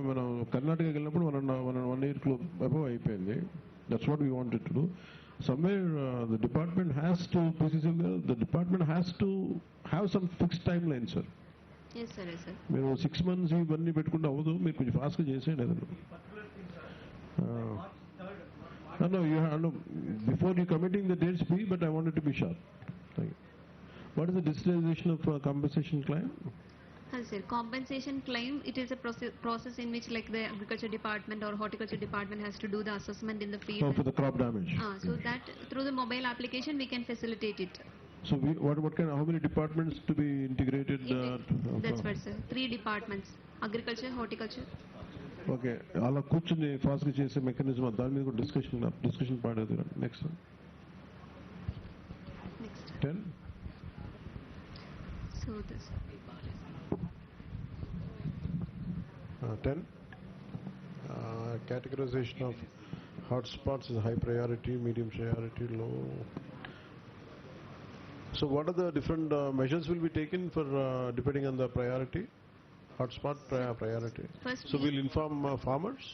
Speaker 5: మనం కర్ణాటకకి వెళ్ళినప్పుడు 1 year above అయిపోయింది. That's what we wanted to do. Somewhere the department has to have some fixed timeline, sir.
Speaker 4: Yes, sir. Yes, sir.
Speaker 5: మీరు 6 months ఇవన్నీ పెట్టుకుంటే అవ్వదు. మీరు కొంచెం ఫాస్ట్గా చేసేయండి ఏదన్నా. No, you have, no, before you committing the dates be, but I wanted to be sharp. Thank you. What is the digitalization of compensation claim?
Speaker 4: Sir, compensation claim, it is a process in which like the agriculture department or horticulture department has to do the assessment in the field.
Speaker 5: Oh, for the crop damage.
Speaker 4: So that through the mobile application we can facilitate it.
Speaker 5: So how many departments to be integrated?
Speaker 4: That's right, sir. 3 departments: agriculture, horticulture.
Speaker 5: Okay, అలా కూర్చుని ఫాస్ట్గా చేసే mechanism దాని మీద కూడా discussion part అది. Next 10.
Speaker 4: So this
Speaker 5: 10. Categorization of hotspots is high priority, medium priority, low. So what are the different measures will be taken for depending on the priority? Hotspot priority.
Speaker 4: First
Speaker 5: so we'll inform farmers,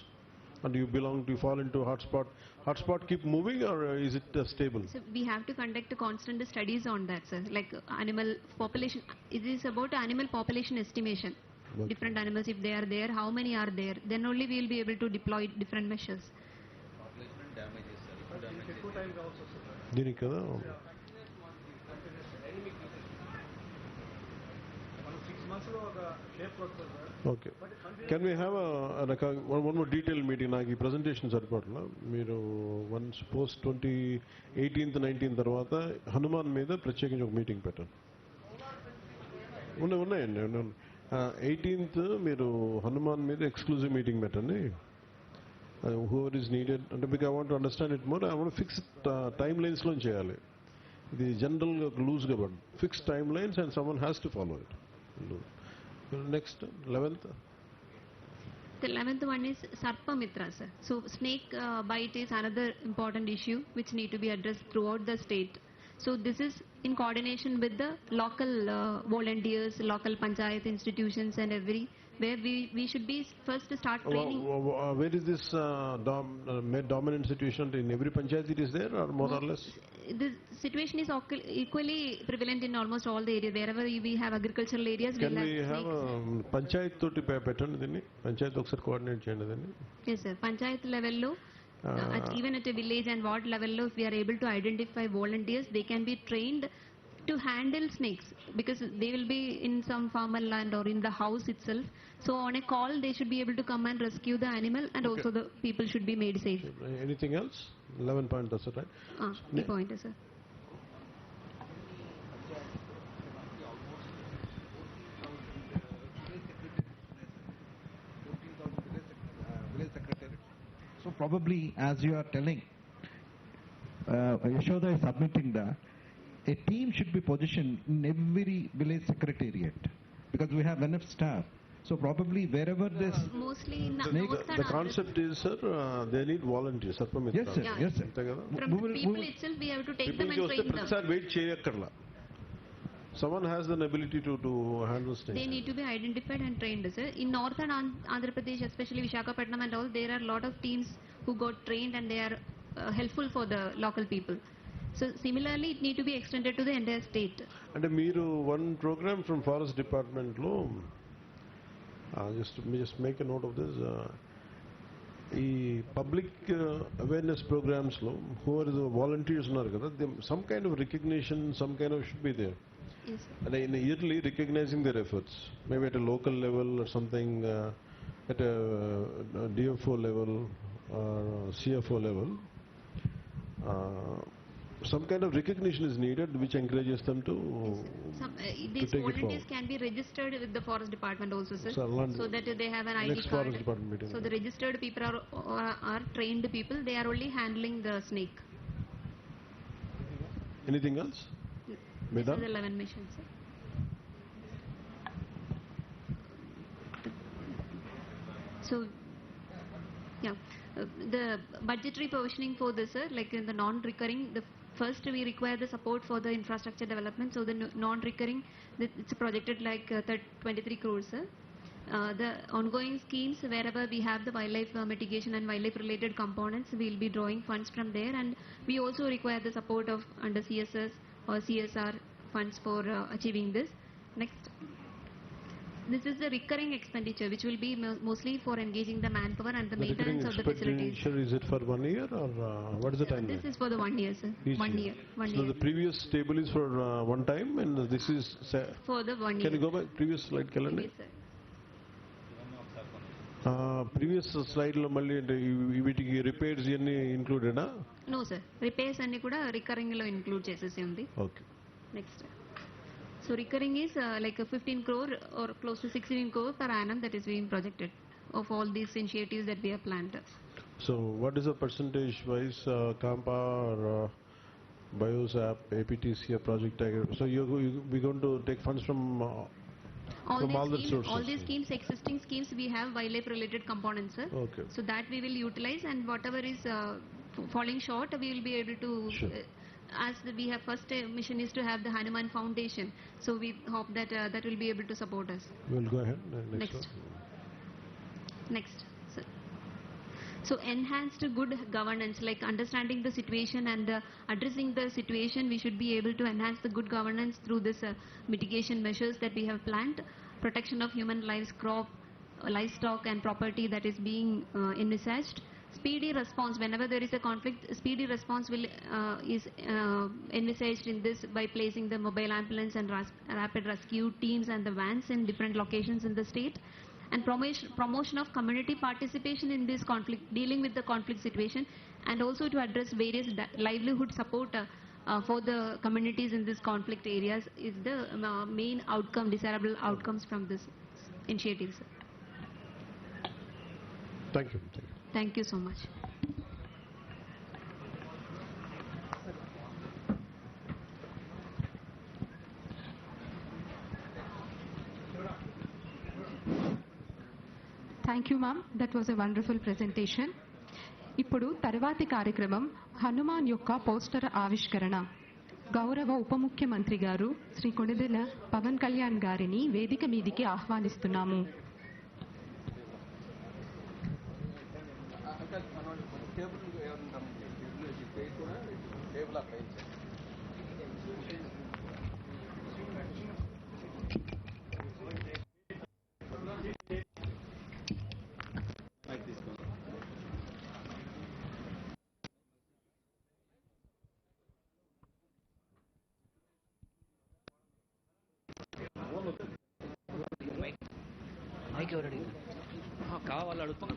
Speaker 5: and you fall into hotspot. Hotspot keep moving, or is it stable?
Speaker 4: So we have to conduct constant studies on that, sir. Like animal population. It is about animal population estimation. Okay. Different animals, if they are there, how many are there? Then only we will be able to deploy different measures.
Speaker 7: Population damages, sir.
Speaker 5: దీనికి కదా. Okay. Can we have one more detailed meeting? నాకు ఈ presentation సరిపోట్లా. మీరు once post 2018 19 తర్వాత హనుమాన్ మీద ప్రత్యేకించి ఒక meeting పెట్టండి. ఉన్నాయండి. 18th మీరు హనుమాన్ మీద ఎక్స్క్లూజివ్ మీటింగ్ పెట్టండి. whoever is needed, అంటే because I want to understand it more, I want to fix time lines లో చేయాలి. ఇది జనరల్ లూజ్గా పడు. Fixed timelines and someone has to follow it. Next, 11th.
Speaker 4: The 11th one is Sarpa Mitra, sir. So snake bite is another important issue which need to be addressed throughout the state. So this is in coordination with the local volunteers, local panchayat institutions and where we should be first to start training.
Speaker 5: Where is this dominant situation? In every panchayat it is there or more or less?
Speaker 4: The situation is equally prevalent in almost all the areas. Wherever we have agricultural areas,
Speaker 5: Can
Speaker 4: we'll
Speaker 5: we have panchayat toti pettandi dinni? Panchayat okkar coordinate cheyandi dinni?
Speaker 4: Yes, sir. Panchayat level lo, even at a village and ward level lo, if we are able to identify volunteers, they can be trained to handle snakes because they will be in some farmer land or in the house itself. So on a call, they should be able to come and rescue the animal, and also the people should be made safe.
Speaker 5: Anything else? 11 point, that's it, right?
Speaker 4: The point, sir.
Speaker 1: So probably, as you are telling, Yashoda is submitting that a team should be positioned in every village secretariat because we have enough staff. So probably wherever this
Speaker 4: mostly in
Speaker 5: the concept is, sir, they need volunteers.
Speaker 1: Yes, sir.
Speaker 4: Yeah.
Speaker 1: Yes, sir.
Speaker 4: From people itself, we have to take them and train them.
Speaker 5: Wait cheyakarla. Someone has an ability to handle snakes.
Speaker 4: They need to be identified and trained, sir. In northern Andhra Pradesh, especially Visakhapatnam and all, there are a lot of teams who got trained and they are helpful for the local people. So similarly, it need to be extended to the entire state.
Speaker 5: And Meeru, one program from Forest Department lo, just make a note of this. Public awareness programs lo, who are the volunteers, some kind of recognition, some kind of should be there.
Speaker 4: Yes,
Speaker 5: and in yearly recognizing their efforts, maybe at a local level or something, at a DFO level or CFO level, some kind of recognition is needed which encourages them to,
Speaker 4: these
Speaker 5: take
Speaker 4: volunteers
Speaker 5: it
Speaker 4: can be registered with the forest department also, sir,
Speaker 5: so
Speaker 4: that they have an ID
Speaker 5: next
Speaker 4: card.
Speaker 5: forest department meeting.
Speaker 4: So the registered people are trained people, they are only handling the snake.
Speaker 5: Anything else?
Speaker 4: This is 11 missions, sir. So, yeah, the budgetary provisioning for this, sir, like in the non-recurring, first we require the support for the infrastructure development. So the non-recurring, it's projected like 23 crores, sir. The ongoing schemes, wherever we have the wildlife mitigation and wildlife related components, we will be drawing funds from there, and we also require the support of under CSS or CSR funds for achieving this. Next. This is the recurring expenditure which will be mostly for engaging the manpower and the maintenance of the facilities.
Speaker 5: Is it for 1 year or what is the time?
Speaker 4: This is for the 1 year, sir.
Speaker 5: Each
Speaker 4: 1 year.
Speaker 5: So the previous table is for one time and this is
Speaker 4: for the 1 year.
Speaker 5: Can you go back previous slide calendar?
Speaker 4: Yes, sir.
Speaker 5: Previous slide lo malli వీటికి repairs ఇవన్నీ included ఆ?
Speaker 4: No sir, repairs అన్ని కూడా recurring లో include చేసేసి ఉంది.
Speaker 5: Okay.
Speaker 4: Next. So recurring is like a 15 crore or close to 16 crore per annum that is being projected of all these initiatives that we have planned.
Speaker 5: So what is the percentage wise CAMPA or BIOSAP, APTC project tiger? So we're going to take funds from all the sources.
Speaker 4: All these schemes, existing schemes, we have wildlife related components, sir.
Speaker 5: Okay.
Speaker 4: So that we will utilize, and whatever is falling short, we will be able to.
Speaker 5: Sure.
Speaker 4: As we have first mission is to have the Hanuman Foundation, so we hope that that will be able to support us.
Speaker 5: We'll go ahead. Next.
Speaker 4: Next. So enhanced good governance, like understanding the situation and addressing the situation, we should be able to enhance the good governance through this mitigation measures that we have planned, protection of human lives, crop, livestock and property that is being envisaged. Speedy response, whenever there is a conflict, speedy response is envisaged in this by placing the mobile ambulance and rapid rescue teams and the vans in different locations in the state. And promotion of community participation in this conflict, dealing with the conflict situation, and also to address various livelihood support for the communities in this conflict areas is the main outcome, desirable outcomes from this initiative.
Speaker 5: Thank you.
Speaker 4: Thank you so much.
Speaker 3: Thank you ma'am, that was a wonderful presentation. ఇప్పుడు తర్వాతి కార్యక్రమం హనుమాన్ యొక్క poster ఆవిష్కరణ. గౌరవ ఉప ముఖ్యమంత్రి గారు శ్రీ కొణిదెల పవన్ కళ్యాణ్ గారిని వేదిక మీదికి ఆహ్వానిస్తున్నాము.
Speaker 7: మైక్ ఎవరు అడిగారు? కావాలి అడుగుతాం.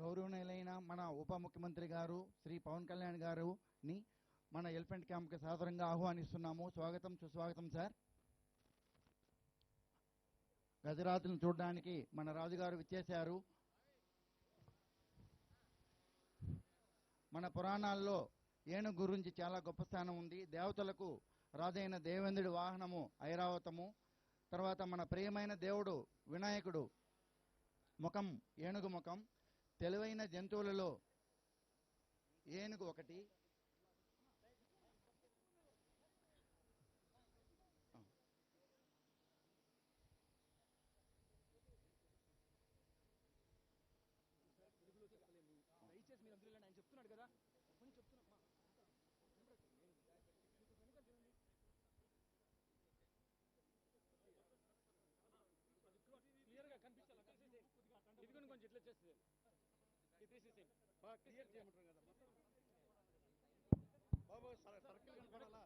Speaker 8: గౌరవనీయులైన మన ఉప ముఖ్యమంత్రి గారు శ్రీ పవన్ కళ్యాణ్ గారుని మన ఎలిఫెంట్ క్యాంప్కి సాదరంగా ఆహ్వానిస్తున్నాము. స్వాగతం, సుస్వాగతం సార్. గజరాజులను చూడడానికి మన రాజుగారు విచ్చేశారు. మన పురాణాల్లో ఏనుగు గురించి చాలా గొప్ప స్థానం ఉంది. దేవతలకు రాజైన దేవేంద్రుడి వాహనము ఐరావతము. తర్వాత మన ప్రియమైన దేవుడు వినాయకుడు ముఖం ఏనుగు ముఖం. తెలివైన జంతువులలో ఏనుగు ఒకటి.
Speaker 7: దయచేసి మీరు అందరూ ఆయన చెప్తున్నాడు కదా క్లియర్గా కనిపించాలి. ఇది కొంచెం ఇట్లా చేస్తుంది క్లియర్ చేయమంటారు కదా బాబు. సర్కిల్ కనపడాలా?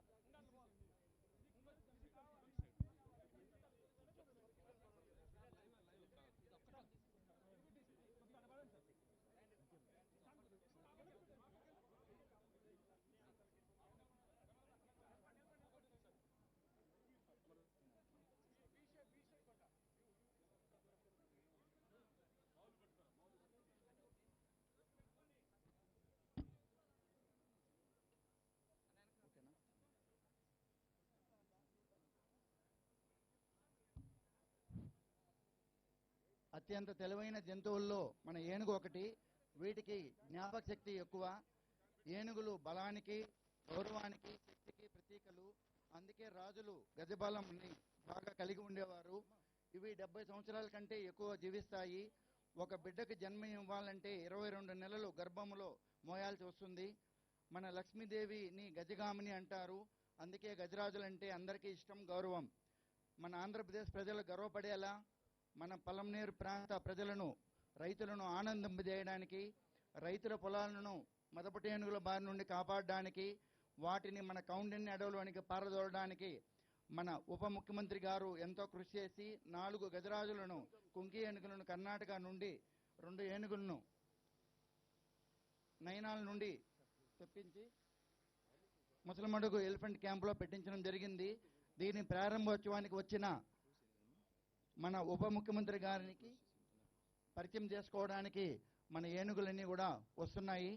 Speaker 8: అత్యంత తెలివైన జంతువుల్లో మన ఏనుగు ఒకటి. వీటికి జ్ఞాపక శక్తి ఎక్కువ. ఏనుగులు బలానికి, గౌరవానికి, శక్తికి ప్రతీకలు. అందుకే రాజులు గజబలంని బాగా కలిగి ఉండేవారు. ఇవి 70 సంవత్సరాల కంటే ఎక్కువ జీవిస్తాయి. ఒక బిడ్డకు జన్మ ఇవ్వాలంటే 22 నెలలు గర్భములో మోయాల్సి వస్తుంది. మన లక్ష్మీదేవిని గజగామిని అంటారు. అందుకే గజరాజులంటే అందరికీ ఇష్టం, గౌరవం. మన ఆంధ్రప్రదేశ్ ప్రజలు గర్వపడేలా మన పలమనేరు ప్రాంత ప్రజలను, రైతులను ఆనందింపజేయడానికి, రైతుల పొలాలను మదపటి ఏనుగుల బారి నుండి కాపాడడానికి, వాటిని మన కౌండిన్య అడవులోనికి పారదోలడానికి మన ఉప ముఖ్యమంత్రి గారు ఎంతో కృషి చేసి 4 గజరాజులను, కుంకి ఏనుగులను కర్ణాటక నుండి, 2 ఏనుగులను నైనాల నుండి తెప్పించి ముసలమడుగు ఎలిఫెంట్ క్యాంపులో పెట్టించడం జరిగింది. దీని ప్రారంభోత్సవానికి వచ్చిన మన ఉప ముఖ్యమంత్రి గారికి పరిచయం చేసుకోవడానికి మన ఏనుగులన్నీ కూడా వస్తున్నాయి.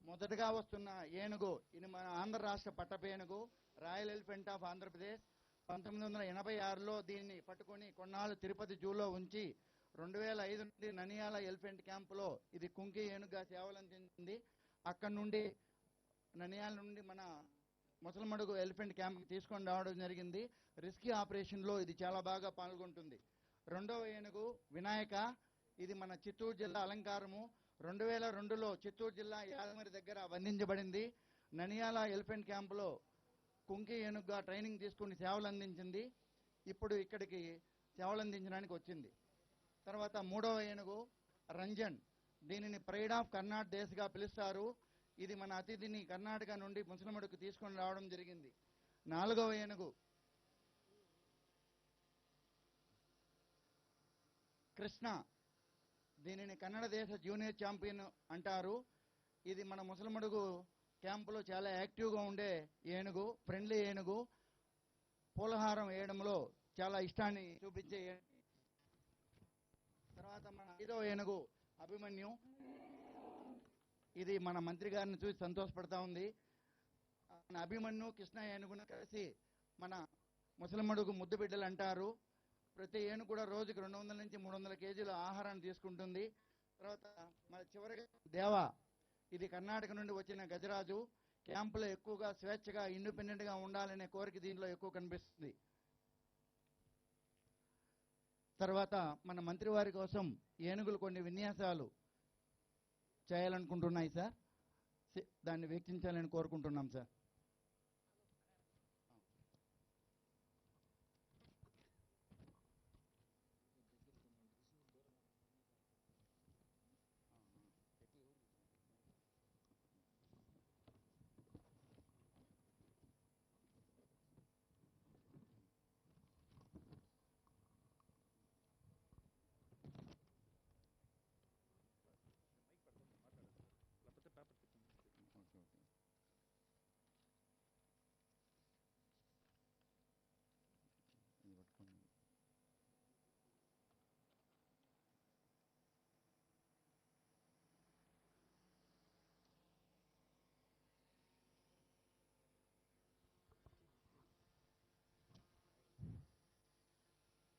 Speaker 8: మొదటగా వస్తున్న ఏనుగు ఇది మన ఆంధ్ర రాష్ట్ర పట్టపేనుగు, రాయల్ ఎలిఫెంట్ ఆఫ్ ఆంధ్రప్రదేశ్. 1986లో దీన్ని పట్టుకొని కొన్నాళ్ళు తిరుపతి జూలో ఉంచి 2005 నుండి ననియాల ఎలిఫెంట్ క్యాంపులో ఇది కుంకి ఏనుగుగా సేవలందించింది. అక్కడి నుండి ననియాల నుండి మన ముసలమడుగు ఎలిఫెంట్ క్యాంప్కి తీసుకొని రావడం జరిగింది. రిస్కీ ఆపరేషన్లో ఇది చాలా బాగా పాల్గొంటుంది. 2వ ఏనుగు వినాయక. ఇది మన చిత్తూరు జిల్లా అలంకారము. 2002లో చిత్తూరు జిల్లా యాదమరి దగ్గర బంధించబడింది. ననియాల ఎలిఫెంట్ క్యాంపులో కుంకి ఏనుగుగా ట్రైనింగ్ తీసుకుని సేవలు అందించింది. ఇప్పుడు ఇక్కడికి సేవలు అందించడానికి వచ్చింది. తర్వాత 3వ ఏనుగు రంజన్. దీనిని ప్రైడ్ ఆఫ్ కర్ణాటక దేశగా పిలుస్తారు. ఇది మన అతిథిని కర్ణాటక నుండి ముసలమడుకు తీసుకొని రావడం జరిగింది. 4వ ఏనుగు కృష్ణ. దీనిని కన్నడ దేశ జూనియర్ ఛాంపియన్ అంటారు. ఇది మన ముసలమడుగు క్యాంపులో చాలా యాక్టివ్గా ఉండే ఏనుగు, ఫ్రెండ్లీ ఏనుగు. పూలహారం వేయడంలో చాలా ఇష్టాన్ని చూపించే. తర్వాత మన 5వ ఏనుగు అభిమన్యు. ఇది మన మంత్రి గారిని చూసి సంతోషపడతా ఉంది. మన అభిమన్యు కృష్ణ ఏనుగును కలిసి మన ముసలమడుగు ముద్దు బిడ్డలు అంటారు. ప్రతి ఏనుగు కూడా రోజుకి 200 నుంచి 300 కేజీల ఆహారాన్ని తీసుకుంటుంది. తర్వాత మన చివరిగా దేవ. ఇది కర్ణాటక నుండి వచ్చిన గజరాజు. క్యాంపులో ఎక్కువగా స్వేచ్ఛగా, ఇండిపెండెంట్గా ఉండాలనే కోరిక దీనిలో ఎక్కువ కనిపిస్తుంది. తర్వాత మన మంత్రి వారి కోసం ఏనుగులు కొన్ని విన్యాసాలు చేయాలనుకుంటున్నాయి సార్. దాన్ని వీక్షించాలని కోరుకుంటున్నాం సార్.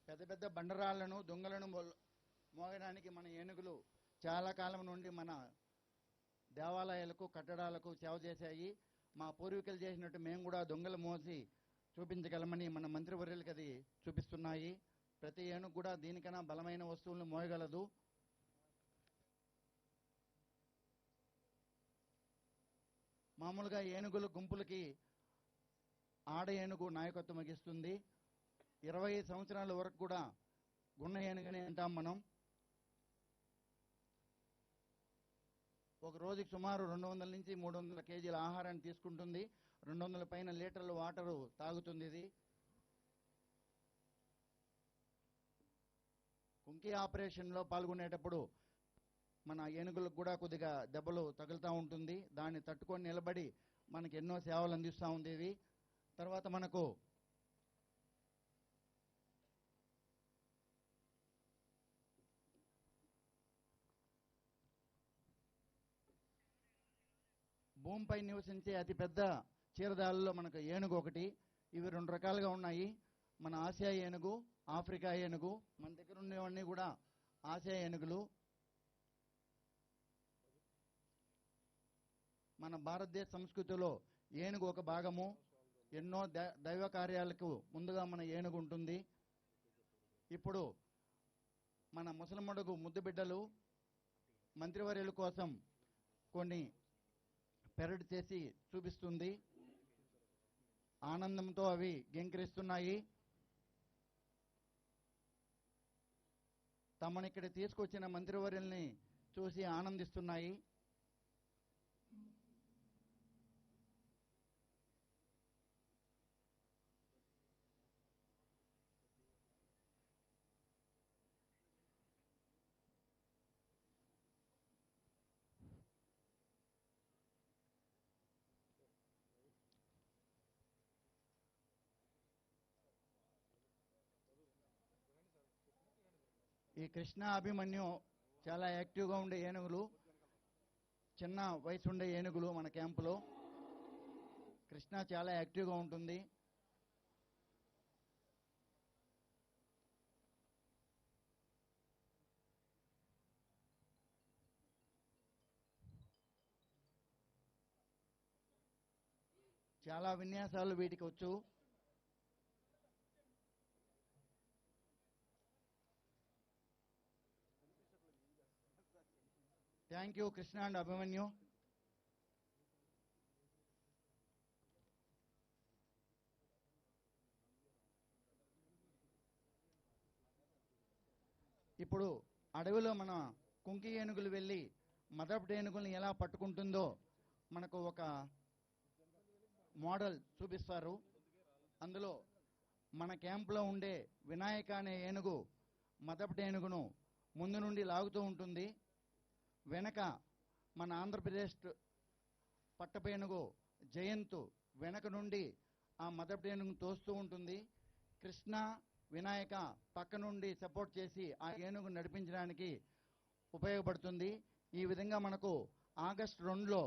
Speaker 8: పెద్ద పెద్ద బండరాళ్లను దొంగలను మోగడానికి మన ఏనుగులు చాలా కాలం నుండి మన దేవాలయాలకు కట్టడాలకు సేవ చేశాయి. మా పూర్వీకులు చేసినట్టు మేము కూడా దొంగలు మోసి చూపించగలమని మన మంత్రివర్యులకి అది చూపిస్తున్నాయి. ప్రతి ఏనుగు కూడా దీనికన్నా బలమైన వస్తువులను మోయగలదు. మామూలుగా ఏనుగుల గుంపులకి ఆడ ఏనుగు నాయకత్వం వహిస్తుంది. 20 సంవత్సరాల వరకు కూడా గున్న ఏనుగని అంటాం మనం. ఒక రోజుకి సుమారు 200 నుంచి 300 కేజీల ఆహారాన్ని తీసుకుంటుంది. 200 పైన లీటర్ల వాటరు తాగుతుంది. ఇది కుంకి ఆపరేషన్లో పాల్గొనేటప్పుడు మన ఏనుగులకు కూడా కొద్దిగా దెబ్బలు తగులుతూ ఉంటుంది. దాన్ని తట్టుకొని నిలబడి మనకి ఎన్నో సేవలు అందిస్తూ ఉంది ఇది. తర్వాత మనకు భూమిపై నివసించే అతిపెద్ద క్షీరదాలలో మనకు ఏనుగు ఒకటి. ఇవి 2 రకాలుగా ఉన్నాయి. మన ఆసియా ఏనుగు, ఆఫ్రికా ఏనుగు. మన దగ్గర ఉండేవన్నీ కూడా ఆసియా ఏనుగులు. మన భారతదేశ సంస్కృతిలో ఏనుగు ఒక భాగము. ఎన్నో దైవ కార్యాలకు ముందుగా మన ఏనుగు ఉంటుంది. ఇప్పుడు మన ముసలమడుగు ముద్దు బిడ్డలు మంత్రివర్యుల కోసం కొన్ని పెరడ్ చేసి చూపిస్తుంది. ఆనందంతో అవి గెంకిరిస్తున్నాయి. తమని ఇక్కడ తీసుకొచ్చిన మంత్రివర్యుల్ని చూసి ఆనందిస్తున్నాయి. ఈ కృష్ణ అభిమన్యు చాలా యాక్టివ్గా ఉండే ఏనుగులు. చిన్న వయసు ఉండే ఏనుగులు మన క్యాంపులో. కృష్ణ చాలా యాక్టివ్గా ఉంటుంది. చాలా విన్యాసాలు వీటికి వచ్చు. Thank you Krishna and Abhimanyu. ఇప్పుడు అడవిలో మన కుంకి ఏనుగులు వెళ్ళి మదపు ఏనుగుల్ని ఎలా పట్టుకుంటుందో మనకు ఒక మోడల్ చూపిస్తారు. అందులో మన క్యాంపులో ఉండే వినాయక అనే ఏనుగు మదపు ఏనుగును ముందు నుండి లాగుతూ ఉంటుంది. వెనక మన ఆంధ్రప్రదేశ్ పట్టపేనుగు జయంతు వెనక నుండి ఆ మదపు ఏనుగును తోస్తూ ఉంటుంది. కృష్ణ వినాయక పక్క నుండి సపోర్ట్ చేసి ఆ ఏనుగు నడిపించడానికి ఉపయోగపడుతుంది. ఈ విధంగా మనకు ఆగస్టు 2లో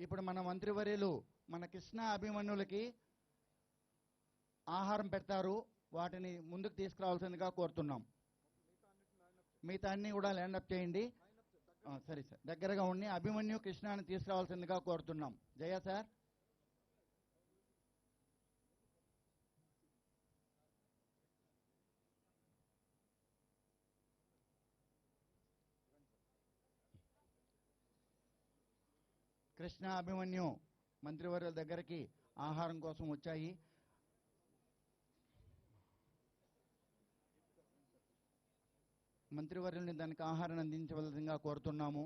Speaker 8: ఇప్పుడు మన మంత్రివర్యులు మన కృష్ణ అభిమన్యులకి ఆహారం పెడతారు. వాటిని ముందుకు తీసుకురావాల్సిందిగా కోరుతున్నాం. మిగతా అన్ని కూడా ల్యాండప్ చేయండి. సరే సార్, దగ్గరగా ఉండి అభిమన్యు కృష్ణని తీసుకురావాల్సిందిగా కోరుతున్నాం. జయ సార్. కృష్ణ అభిమన్యు మంత్రివర్యుల దగ్గరికి ఆహారం కోసం వచ్చాయి. మంత్రివర్యుల్ని దానికి ఆహారం అందించవలసిందిగా కోరుతున్నాము.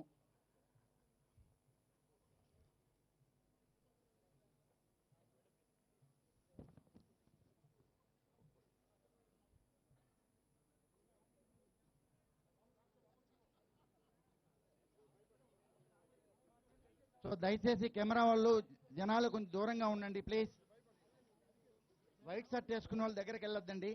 Speaker 8: సో దయచేసి కెమెరా వాళ్ళు జనాలు కొంచెం దూరంగా ఉండండి ప్లీజ్. వైట్ షర్ట్ వేసుకున్న వాళ్ళ దగ్గరికి వెళ్ళొద్దండి.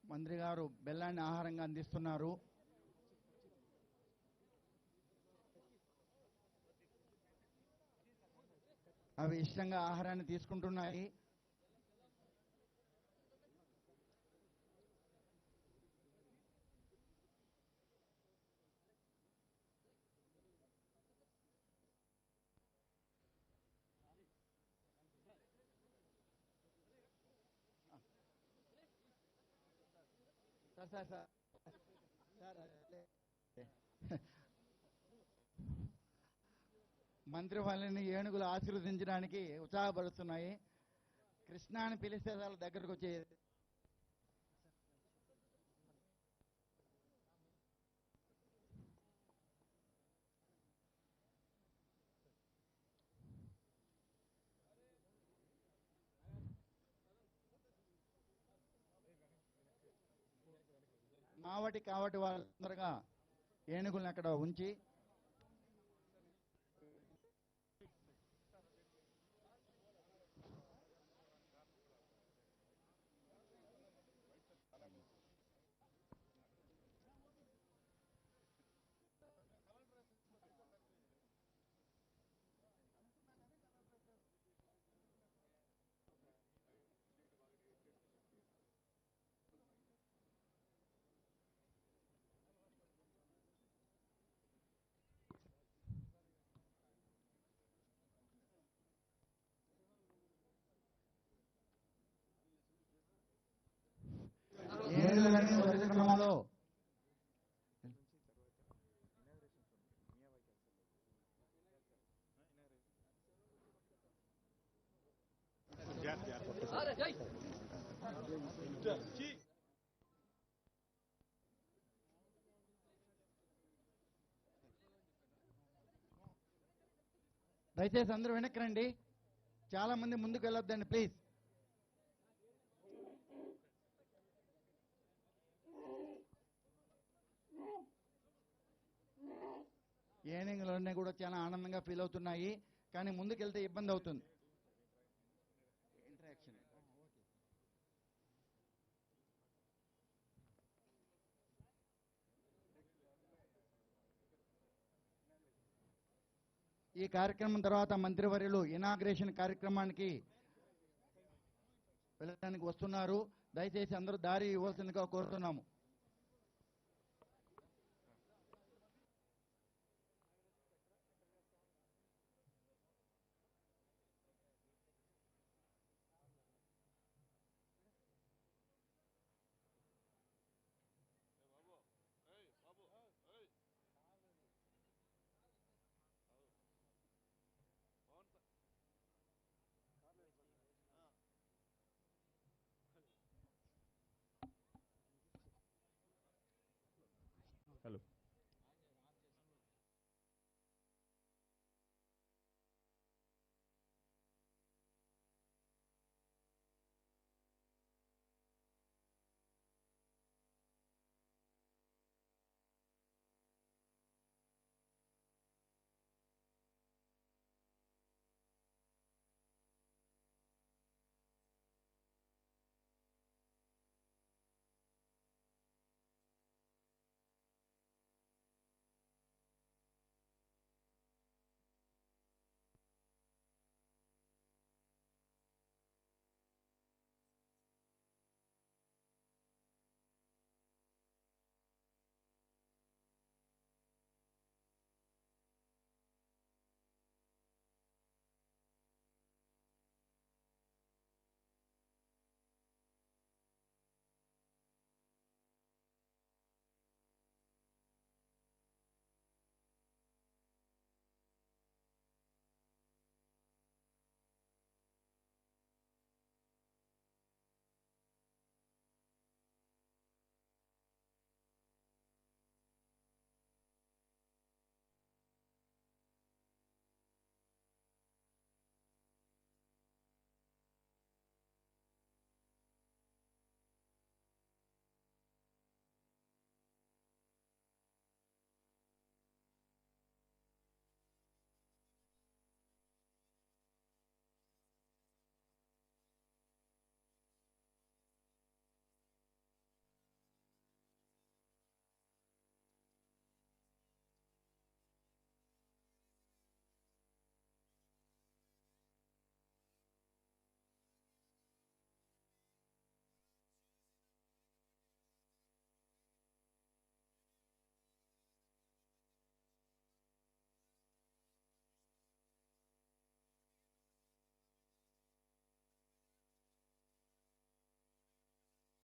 Speaker 8: మంత్రి గారు బెల్లాన్ని ఆహారంగా అందిస్తున్నారు. అవి ఇష్టంగా ఆహారాన్ని తీసుకుంటున్నాయి. మంత్రి వాళ్ళని ఏనుగులు ఆశీర్వదించడానికి ఉత్సాహపరుస్తున్నాయి. కృష్ణాని పిలిస్తే వాళ్ళ దగ్గరకు వచ్చి మావటి కావటి వాళ్ళు తొందరగా ఏనుగుల్ని అక్కడ ఉంచి ఏనుగులన్నీ వరుస క్రమంలో దయచేసి అందరూ వెనక్కి రండి. చాలా మంది ముందుకు వెళ్ళొద్దండి ప్లీజ్. ఏనుగులన్నీ కూడా చాలా ఆనందంగా ఫీల్ అవుతున్నాయి. కానీ ముందుకెళ్తే ఇబ్బంది అవుతుంది. ఇంటరాక్షన్ ఈ కార్యక్రమం తర్వాత మంత్రివర్యులు ఇనాగ్రేషన్ కార్యక్రమానికి వెళ్ళడానికి వస్తున్నారు. దయచేసి అందరూ దారి ఇవ్వాల్సిందిగా కోరుతున్నాము.
Speaker 9: Hello.